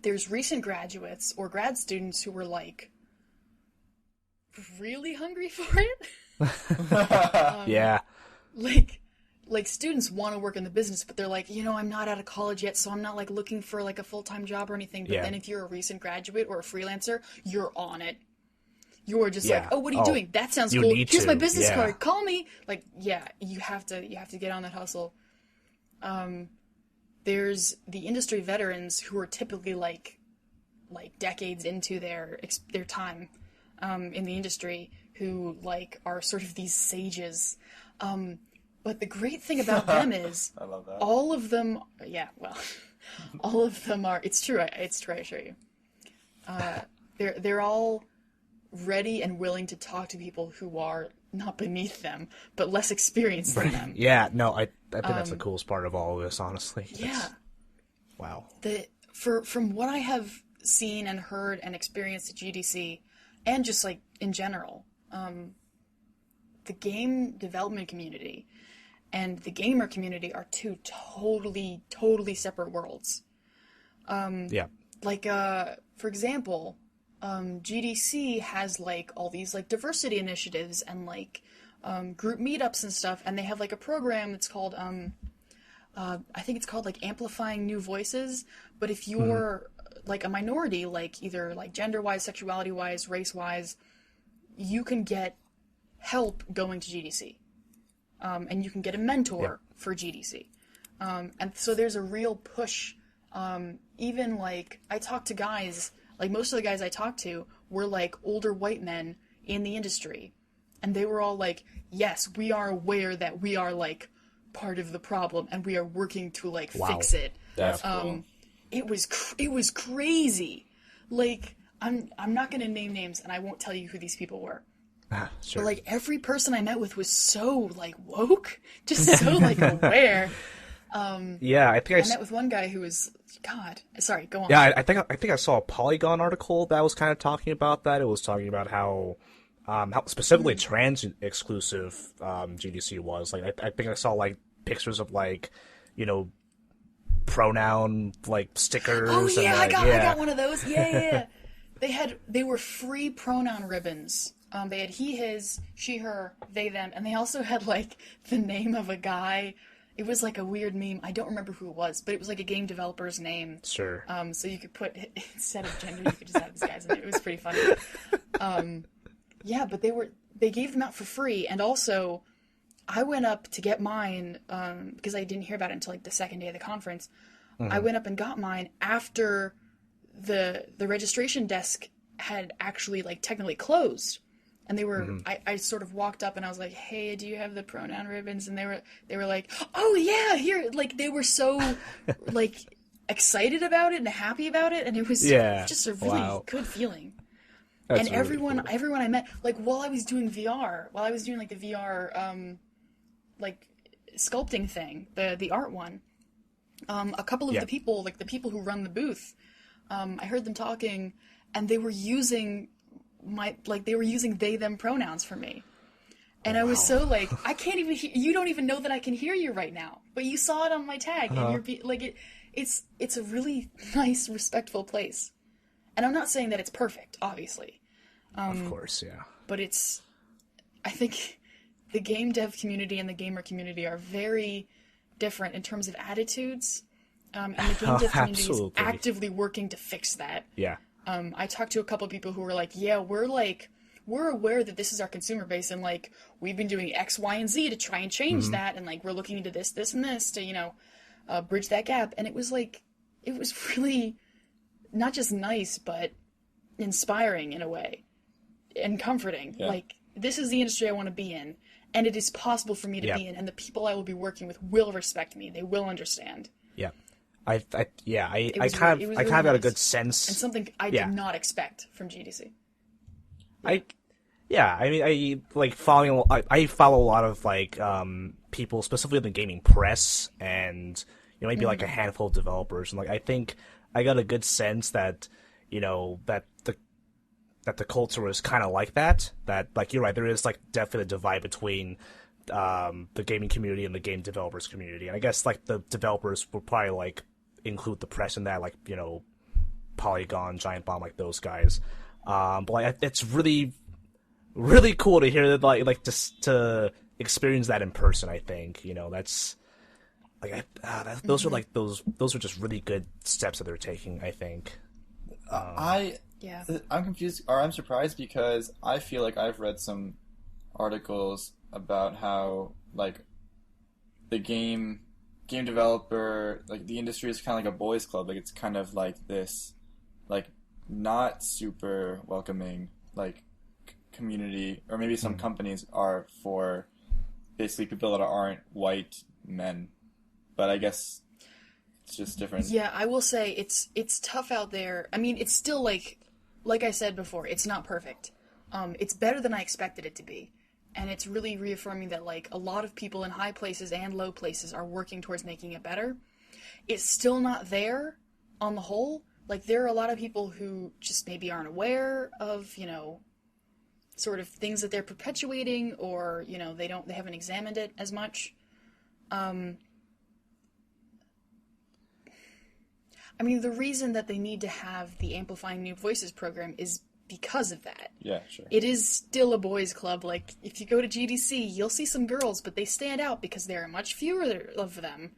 There's recent graduates or grad students who were like really hungry for it. Yeah. Like students want to work in the business, but they're like, I'm not out of college yet, so I'm not like looking for like a full-time job or anything. But then if you're a recent graduate or a freelancer, you're on it. You're just like, oh, what are you doing? That sounds cool. Here's my business card. Call me. Like, yeah, you have to get on that hustle. There's the industry veterans who are typically like decades into their time in the industry, who like are sort of these sages. But the great thing about them is I love that. all of them, all of them are, it's true, I assure you. They're all ready and willing to talk to people who are not beneath them, but less experienced than them. Yeah, no, I think that's the coolest part of all of this, honestly. Wow. From what I have seen and heard and experienced at GDC, and just like in general, the game development community and the gamer community are two totally separate worlds. Like, for example, GDC has like all these like diversity initiatives and like group meetups and stuff, and they have like a program that's called I think it's called like Amplifying New Voices. But if you're like a minority, like either like gender-wise, sexuality-wise, race-wise, you can get help going to GDC. And you can get a mentor for GDC. And so there's a real push. Even like I talk to guys, like most of the guys I talked to were like older white men in the industry. And they were all like, yes, we are aware that we are like part of the problem and we are working to like fix it. That's cool. It was crazy. Like I'm not going to name names and I won't tell you who these people were. Sure. But like every person I met with was so like woke, just so like aware. Yeah, I think I met with one guy who was, God, sorry, go on. Yeah, I think I saw a Polygon article that was kind of talking about that. It was talking about how specifically trans exclusive GDC was. Like I think I saw like pictures of like, pronoun like stickers. Oh yeah, and, like, I got one of those. Yeah. They were free pronoun ribbons. They had he, his, she, her, they, them, and they also had like the name of a guy. It was like a weird meme. I don't remember who it was, but it was like a game developer's name. Sure. So you could put, instead of gender, you could just have this guy's name. It was pretty funny. Yeah, but they gave them out for free, and also I went up to get mine because I didn't hear about it until like the second day of the conference. I went up and got mine after the registration desk had actually like technically closed. And they were, I sort of walked up and I was like, hey, do you have the pronoun ribbons? And they were like, oh yeah, here. Like they were so like excited about it and happy about it. And it was just a really good feeling. That's and everyone I met, like while I was doing VR, like the VR, like sculpting thing, the art one, a couple of the people, like the people who run the booth, I heard them talking and they were using they them pronouns for me. And I was so like, I can't even you don't even know that I can hear you right now, but you saw it on my tag and you're like it's a really nice, respectful place. And I'm not saying that it's perfect, obviously. Of course, yeah. But I think the game dev community and the gamer community are very different in terms of attitudes. And the game dev community is actively working to fix that. Yeah. I talked to a couple of people who were like, yeah, we're aware that this is our consumer base and like we've been doing X, Y, and Z to try and change that, and like we're looking into this, and this to bridge that gap. And it was really not just nice but inspiring in a way and comforting. Yeah. Like this is the industry I want to be in, and it is possible for me to be in, and the people I will be working with will respect me. They will understand. Yeah. I kind of got a good sense, and something I did not expect from GDC. Yeah. Yeah, I mean, I follow a lot of like people specifically in the gaming press, and maybe like a handful of developers, and like I think I got a good sense that that the culture was kind of like that. That like you're right, there is like definitely a divide between the gaming community and the game developers community, and I guess like the developers would probably like include the press in that, like Polygon, Giant Bomb, like those guys. But like it's really really cool to hear that, like just to experience that in person. I think that's like those are like those are just really good steps that they're taking. I think. Yeah. I'm confused, or I'm surprised, because I feel like I've read some articles about how like the game developer, like the industry is kind of like a boys club. Like it's kind of like this, like not super welcoming like community, or maybe some companies are for basically people that aren't white men. But I guess it's just different. Yeah, I will say it's tough out there. I mean, it's still like I said before, it's not perfect. It's better than I expected it to be. And it's really reaffirming that like a lot of people in high places and low places are working towards making it better. It's still not there on the whole. Like there are a lot of people who just maybe aren't aware of, sort of things that they're perpetuating, or, they haven't examined it as much. I mean, the reason that they need to have the Amplifying New Voices program is because of that. Yeah, sure. It is still a boys' club. Like, if you go to GDC, you'll see some girls, but they stand out because there are much fewer of them.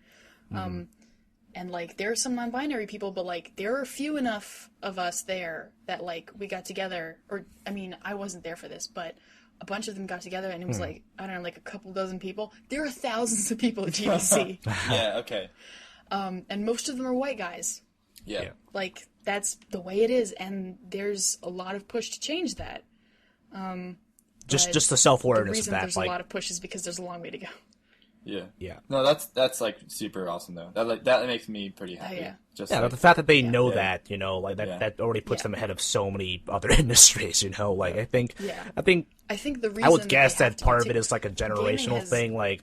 And, like, there are some non-binary people, but, like, there are few enough of us there that, like, we got together. Or, I mean, I wasn't there for this, but a bunch of them got together, and it was, like, I don't know, like a couple dozen people. There are thousands of people at GDC. Yeah, okay. And most of them are white guys. Yeah. Like, that's the way it is, and there's a lot of push to change that. Just the self-awareness the reason of that. There's a lot of push is because there's a long way to go. Yeah. Yeah. No, that's like super awesome though. That makes me pretty happy. Yeah. Just Yeah, like, the fact that they know that, that already puts Yeah. them ahead of so many other industries, like I think I think the reason I would guess that they part have of to it is like a generational has- thing, like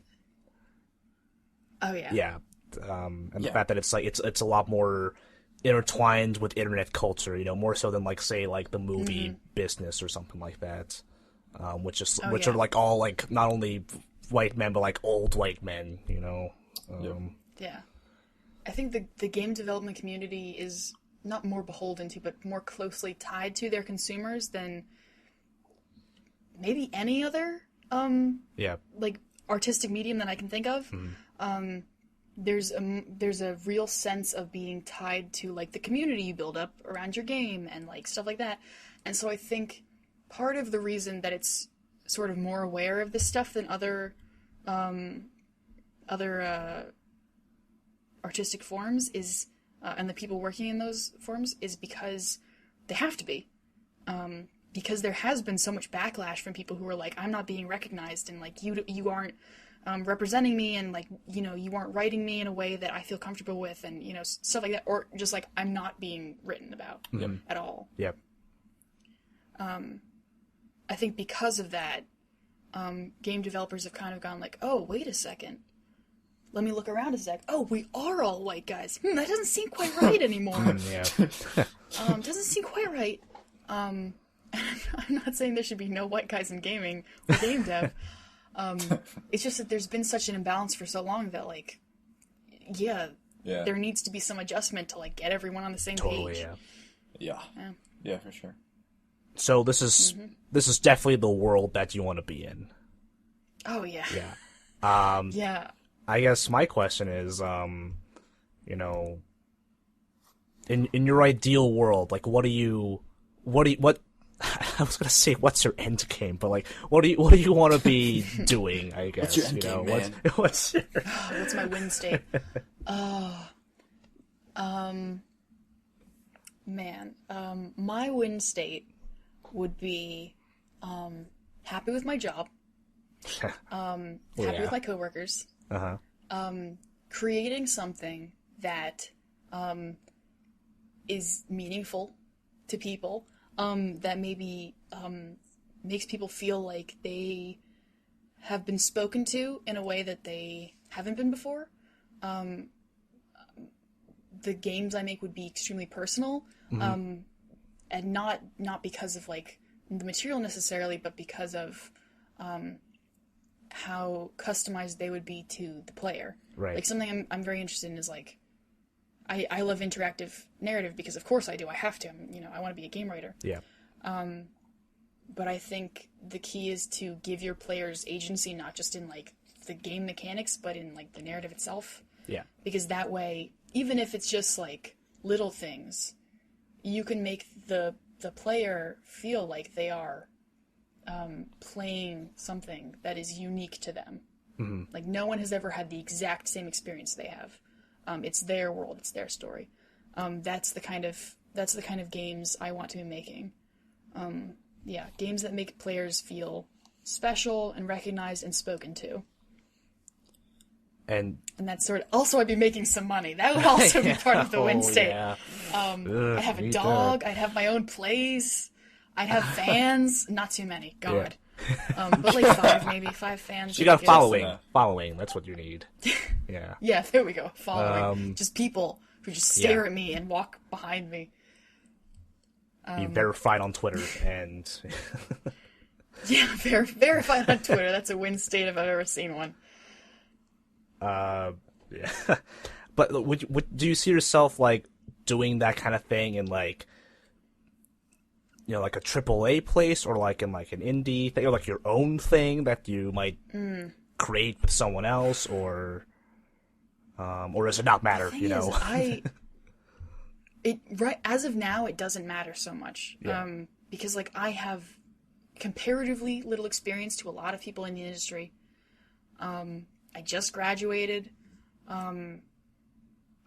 Oh yeah. yeah. And the fact that it's like it's a lot more intertwined with internet culture, more so than like say like the movie business or something like that. Which are like all like not only white men but like old white men, Yeah. I think the game development community is not more beholden to, but more closely tied to their consumers than maybe any other like artistic medium that I can think of. There's a real sense of being tied to like the community you build up around your game and like stuff like that. And so I think part of the reason that it's sort of more aware of this stuff than other artistic forms is and the people working in those forms is because they have to be. Because there has been so much backlash from people who are like, I'm not being recognized, and like you aren't representing me, and like you aren't writing me in a way that I feel comfortable with, and stuff like that, or just like I'm not being written about at all. Yep. I think because of that, game developers have kind of gone like, oh, wait a second. Let me look around a sec. Oh, we are all white guys. That doesn't seem quite right anymore. Yeah. Doesn't seem quite right. I'm not saying there should be no white guys in gaming or game dev. It's just that there's been such an imbalance for so long that, like, there needs to be some adjustment to, like, get everyone on the same page. Yeah, for sure. So this is definitely the world that you want to be in. Oh, yeah. Yeah. Yeah. I guess my question is, in your ideal world, like, what I was gonna say, what's your end game? But like, what do you want to be doing? I guess. What's your end game, man? What's your... What's my win state? My win state would be happy with my job, happy with my coworkers, creating something that is meaningful to people, that maybe makes people feel like they have been spoken to in a way that they haven't been before. The games I make would be extremely personal, and not because of like the material necessarily, but because of how customized they would be to the player. Right. Like something I'm very interested in is like I love interactive narrative because of course I do. I have to. I want to be a game writer. Yeah. But I think the key is to give your players agency, not just in like the game mechanics, but in like the narrative itself. Yeah. Because that way, even if it's just like little things, you can make the player feel like they are playing something that is unique to them. Mm-hmm. Like no one has ever had the exact same experience they have. It's their world, it's their story. That's the kind of games I want to be making. Games that make players feel special and recognized and spoken to. And that's sort of also I'd be making some money. That would also be part of the win state. Yeah. I'd have a dog. I'd have my own place. I'd have fans. Not too many. God. Yeah. But like 5 maybe. 5 fans. You got following. Following. That's what you need. Yeah. Yeah, there we go. Following. Just people who just stare at me and walk behind me. Be verified on Twitter and... Yeah, verified on Twitter. That's a win state if I've ever seen one. Yeah. But do you see yourself like doing that kind of thing in like, like a AAA place or like in like an indie thing or like your own thing that you might create with someone else or does it not matter? As of now, it doesn't matter so much. Yeah. Because like I have comparatively little experience to a lot of people in the industry. I just graduated. I'm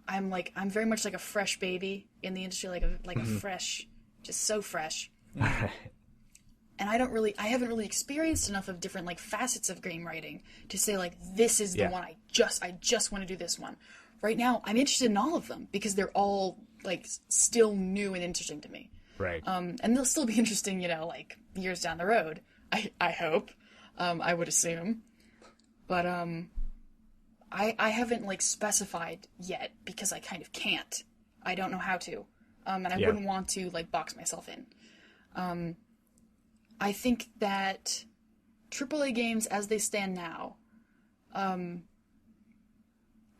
very much like a fresh baby in the industry, like a fresh, just so fresh. And I haven't really experienced enough of different like facets of game writing to say like this is the one I just want to do this one. Right now, I'm interested in all of them because they're all like still new and interesting to me. Right. And they'll still be interesting, like years down the road. I hope. I would assume. But I haven't like specified yet because I kind of can't. I don't know how to. And I wouldn't want to like box myself in. I think that AAA games as they stand now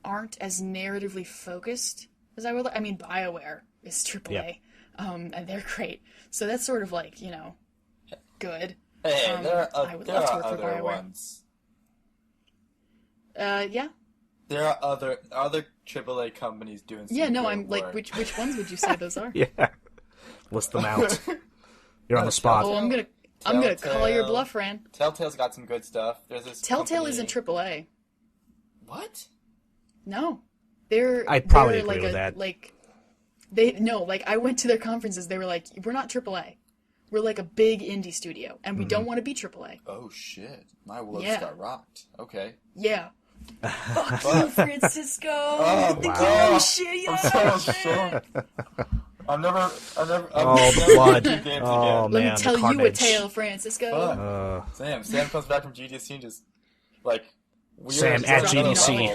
aren't as narratively focused as I would. I mean, BioWare is AAA, and they're great. So that's sort of like good. Hey, there are other BioWare. ones. Yeah. There are other AAA companies doing. Yeah, no, I'm work. like, which ones would you say those are? Yeah, list them out. You're on the spot. Oh, I'm gonna call your bluff, Fran. Telltale's got some good stuff. There's this. Telltale company... isn't AAA. What? No, I'd probably agree with that. I went to their conferences. They were like, "We're not AAA. We're like a big indie studio, and we don't want to be AAA." Oh shit! My world just got rocked. Okay. Yeah. Fuck you, Francisco! Oh, the wow. game shit. I'm so shit. I've never. Oh, blood. Oh, man. Let me tell you a tale, Francisco. Sam comes back from GDC and just like. Sam at GDC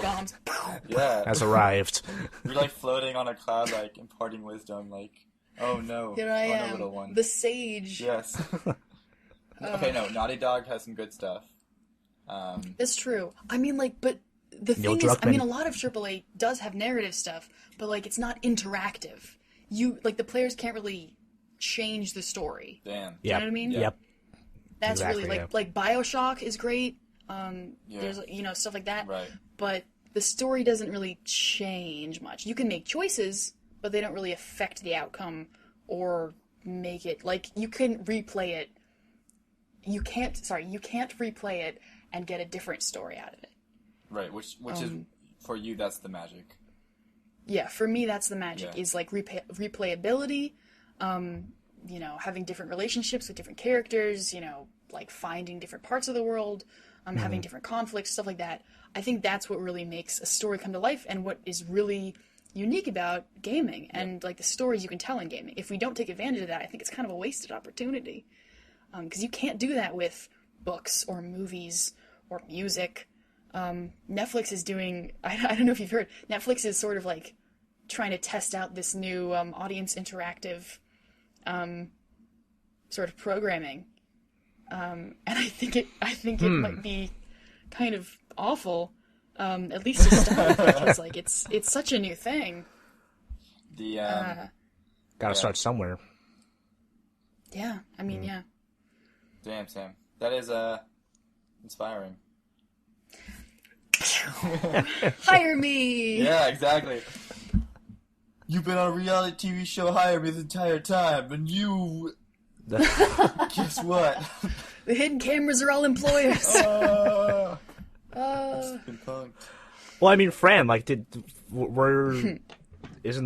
has arrived. You're like floating on a cloud, like imparting wisdom. Like, oh no, here I am, little one. The sage. Yes. Okay, no, Naughty Dog has some good stuff. That's true. I mean, but the thing is, I mean, a lot of AAA does have narrative stuff, but it's not interactive. The players can't really change the story. Damn. You know what I mean? Yep. That's exactly, really like BioShock is great. There's stuff like that. Right. But the story doesn't really change much. You can make choices, but they don't really affect the outcome or make it you can replay it. You can't replay it and get a different story out of it. Right, which is for you that's the magic. Yeah, for me that's the magic is replayability, having different relationships with different characters, finding different parts of the world, having different conflicts, stuff like that. I think that's what really makes a story come to life and what is really unique about gaming and the stories you can tell in gaming. If we don't take advantage of that, I think it's kind of a wasted opportunity. because you can't do that with books or movies or music. Netflix is doing, I don't know if you've heard, Netflix is sort of like trying to test out this new audience interactive sort of programming. And I think it might be kind of awful, at least to start, because like it's such a new thing. Gotta start somewhere. Yeah, I mean, yeah. Damn, Sam. That is inspiring. Hire me! Yeah, exactly. You've been on a reality TV show, Hire Me, this entire time, and you... Guess what? The hidden cameras are all employers. Been punked. Well, I mean, Fran, like, isn't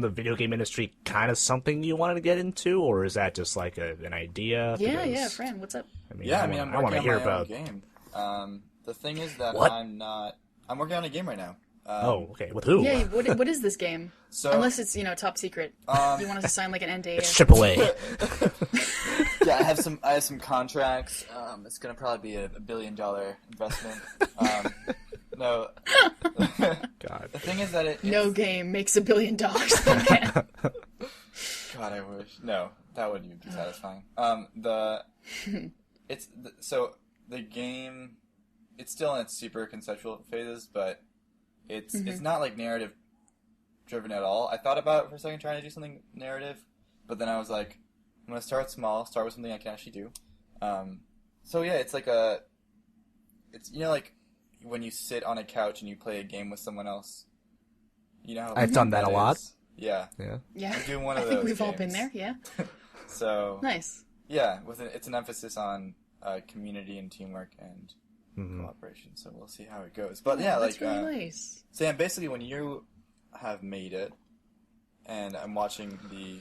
the video game industry kind of something you wanted to get into, or is that just like an idea? Yeah, Fran, what's up? I mean, I want to hear about. Game. The thing is that What? I'm working on a game right now. Okay. With who? Yeah, what is this game? So, Unless it's, top secret. You want us to sign like an NDA. It's AAA. Yeah, I have some contracts. It's gonna probably be a $1 billion investment. No. God. The thing is that no game makes $1 billion. Man. God, I wish. No, that wouldn't even be satisfying. So the game, it's still in its super conceptual phases, but it's not like narrative driven at all. I thought about it for a second trying to do something narrative, but then I was like, I'm gonna start small, start with something I can actually do. So yeah, it's like it's like when you sit on a couch and you play a game with someone else. You know how I've done that a lot. Yeah. Yeah. I'm doing one of I those think we've all games. been there, yeah. So Nice. yeah, it's an emphasis on community and teamwork and cooperation. So we'll see how it goes. But yeah, that's like really nice. Sam, basically when you have made it, and I'm watching the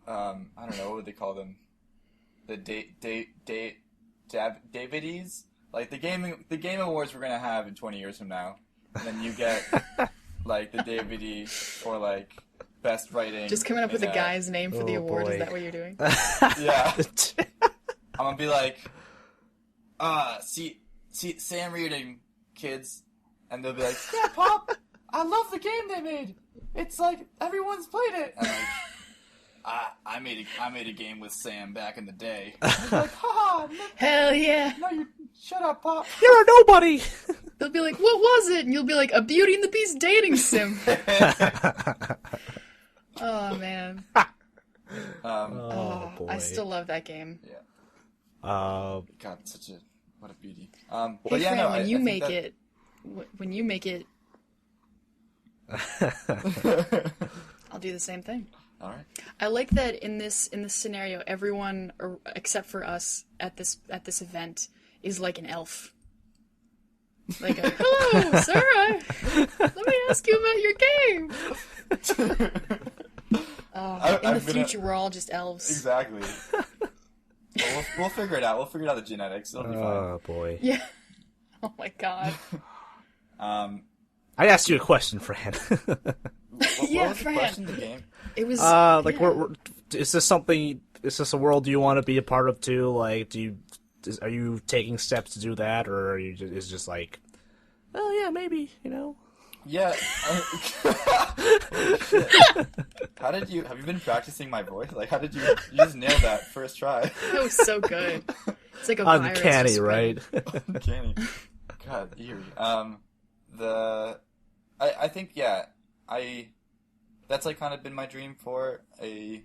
I don't know, what would they call them? The Davidies? Like the game awards we're gonna have in 20 years from now. And then you get like the DVD for like best writing. Just coming up with a guy's name for the award, boy. is that what you're doing? Yeah. I'm gonna be like, see Sam Reardon, kids, and they'll be like, yeah, Pop, I love the game they made. It's like everyone's played it. And I made a game with Sam back in the day. And they'll be like, haha, Hell yeah. no, you shut up, Pop. You're a nobody. They'll be like, what was it? And you'll be like, a Beauty and the Beast dating sim. Oh, man. Oh boy. I still love that game. Yeah. Uh, God, what a beauty. Hey, But yeah, Fran, no, when you think make that- it, when you make it, I'll do the same thing. All right. I like that in this scenario, everyone except for us at this event is like an elf. Like, hello, Sarah. Let me ask you about your game. In the future, we're all just elves. Exactly. Well, we'll figure it out. We'll figure out the genetics. It'll be fine. oh boy. Yeah. Oh my god. Um, I asked you a question, Fran. what Yeah, was the Fran. question of the game? It was Like, yeah. is this something? Is this a world you want to be a part of too? Like, are you taking steps to do that, or are you is it just like, oh yeah, maybe, Yeah. Have you been practicing my voice? Like, how did you just nailed that first try? That was so good. It's like a virus Uncanny, just right? Uncanny. God, eerie. I think, yeah, that's like kind of been my dream for it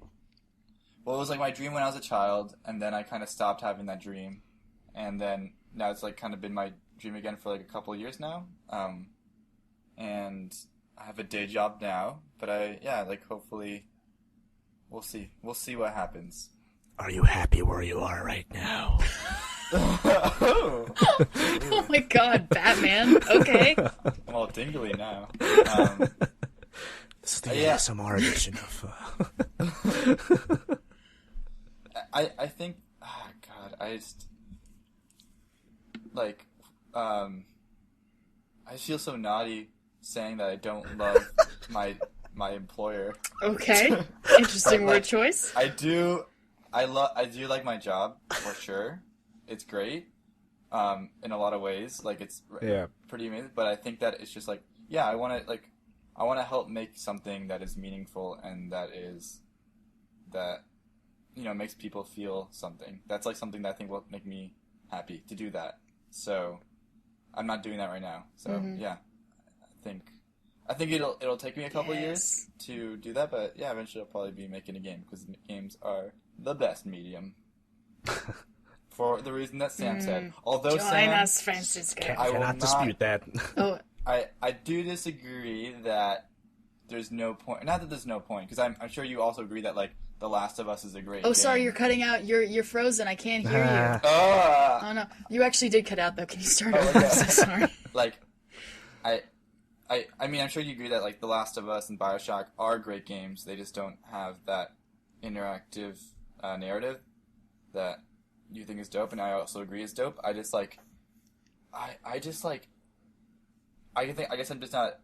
was like my dream when I was a child, and then I kind of stopped having that dream, and then now it's like kind of been my dream again for like a couple of years now, and I have a day job now, but hopefully we'll see what happens. Are you happy where you are right now? Oh my god, Batman. Okay. I'm all tingly now. This is the ASMR edition of. I think, God, I just like, I feel so naughty saying that I don't love my employer. Okay. Interesting word choice. I do I do like my job for sure. It's great, in a lot of ways. Like it's pretty amazing. But I think that it's just like, yeah, I want to help make something that is meaningful and that makes people feel something. That's like something that I think will make me happy to do that. So I'm not doing that right now. So yeah, I think it'll take me a couple years to do that, but yeah, eventually I'll probably be making a game because games are the best medium. For the reason that Sam said. Although Join us, Francisco. I cannot dispute that. Oh, I do disagree that there's no point. Not that there's no point, because I'm sure you also agree that like The Last of Us is a great game. sorry, you're cutting out. You're frozen. I can't hear you. Oh no, you actually did cut out though. Can you start over? I'm so sorry. Like, I mean, I'm sure you agree that like The Last of Us and BioShock are great games. They just don't have that interactive narrative that you think is dope, and I also agree is dope. I guess I'm just not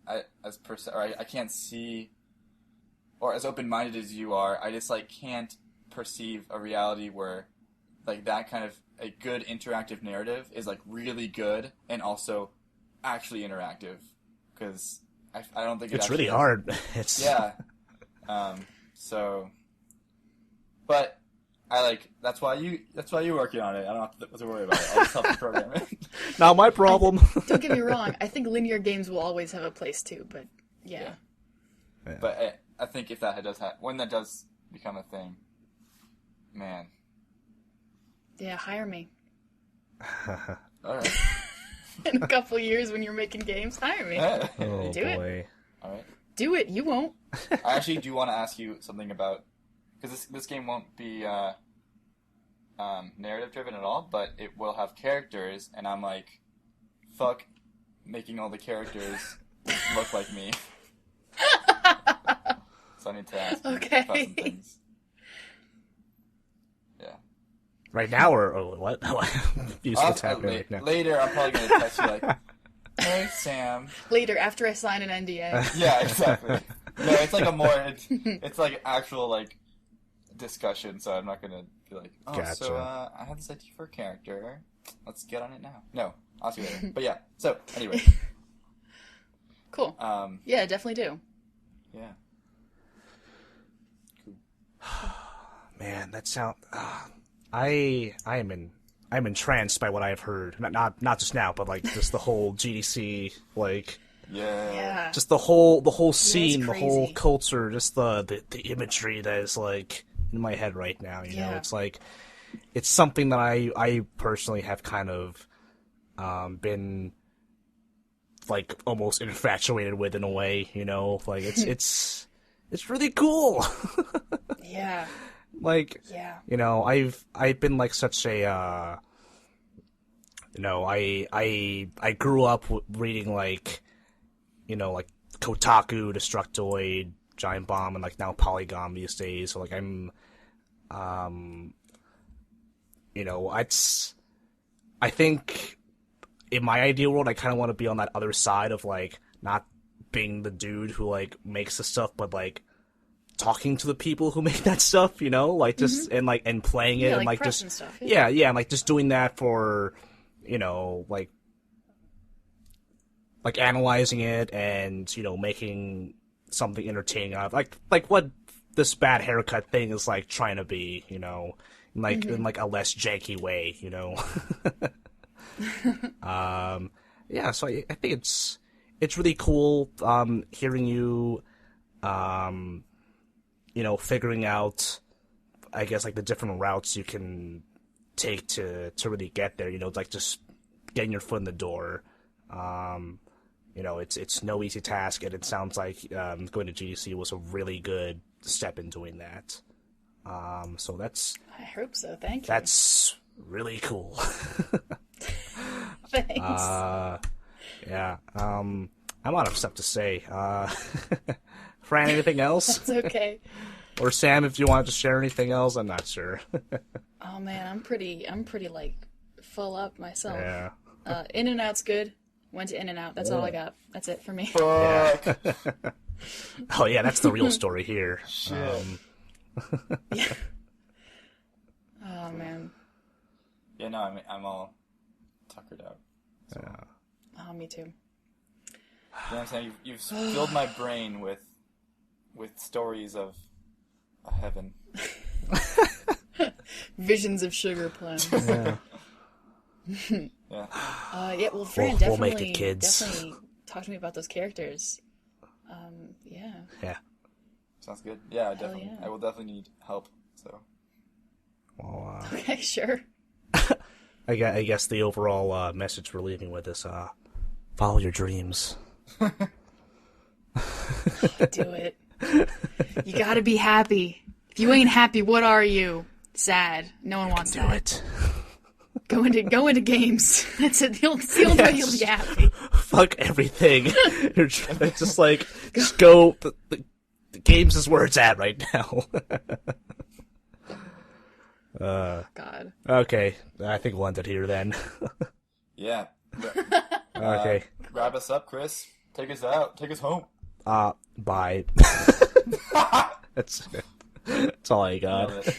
I can't see, or as open-minded as you are. I just like can't perceive a reality where like that kind of a good interactive narrative is like really good and also actually interactive, because I don't think it's really hard. It's yeah. So, but that's why you're working on it. I don't have to worry about it. I'll just help you program it. not my problem. Don't get me wrong. I think linear games will always have a place too, but yeah. But I think if that when that does become a thing, man. Yeah, hire me. All right. In a couple years when you're making games, hire me. Oh Do boy. it. All right. Do it. You won't. I actually do want to ask you something about, because this game won't be narrative driven at all, but it will have characters, and I'm like, fuck making all the characters look like me. So I need to ask you about some things. Yeah. Right now, or what? What's happening right now? Later, I'm probably going to text you like, hey, Sam. Later, after I sign an NDA. Yeah, exactly. No, it's like it's like actual like discussion, so I'm not going to be like, oh, Gotcha. So I have this idea for a character. Let's get on it now. No, I'll see you later. But yeah, so anyway. Cool. Yeah, definitely do. Yeah. Cool. Man, that sound. I'm entranced by what I've heard. Not just now, but like just the whole GDC, like Yeah. just the whole scene, the crazy. whole culture, just the imagery that is like in my head right now. You know, Yeah. it's like it's something that I personally have kind of been like almost infatuated with in a way. You know, like it's really cool. Yeah. Like, Yeah. you know, I've been like such a, you know, I grew up reading like, you know, like Kotaku, Destructoid, Giant Bomb, and like now Polygon these days. So like I'm, you know, I think in my ideal world, I kind of want to be on that other side of like not being the dude who like makes the stuff, but like talking to the people who make that stuff, you know, like just and playing it and like press just and stuff, yeah, and like just doing that for, you know, like analyzing it and, you know, making something entertaining out of like what this bad haircut thing is like trying to be, you know, like in like a less janky way, you know. Yeah, so I think it's really cool hearing you you know, figuring out, I guess, like the different routes you can take to really get there. You know, like just getting your foot in the door. You know, it's no easy task, and it sounds like going to GDC was a really good step in doing that. So that's. I hope so. Thank you. That's really cool. Thanks. Yeah. I'm out of stuff to say. Fran, anything else? It's okay. Or Sam, if you wanted to share anything else, I'm not sure. Oh man, I'm pretty like full up myself. Yeah. In and Out's good. Went to In and Out. That's all I got. That's it for me. Fuck. Oh yeah, that's the real story here. Shit. Yeah. Oh man. Yeah, no, I'm all tuckered out. So. Yeah. Oh, me too. You know what I'm saying? You've filled my brain with stories of a heaven. Visions of sugar plums. Yeah. Yeah. Yeah. Well, Fran, We'll make definitely, it, kids. definitely talk to me about those characters. Yeah. Yeah. Sounds good. Yeah, definitely. yeah. I will definitely need help. So. Well, Okay, sure. I guess the overall message we're leaving with is follow your dreams. Do it. You gotta be happy. If you ain't happy, what are you? Sad. No one wants Do that. it. Go into games. That's it. It's the only way you'll be happy. Fuck everything. You're just like, just go. The games is where it's at right now. God. Okay, I think we'll end it here then. Yeah. Okay. Wrap us up, Chris. Take us out. Take us home. Bye. That's all I got. Nailed it.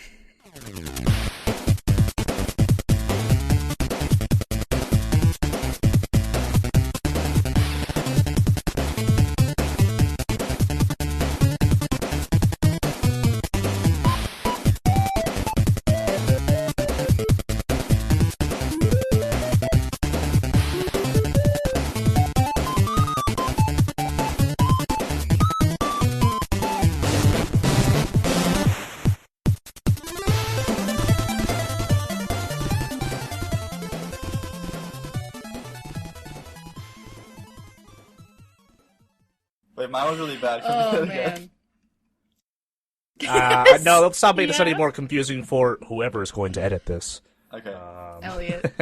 Wait, mine was really bad. Oh man. No, let's not make this Yeah. any more confusing for whoever is going to edit this. Okay. Elliot.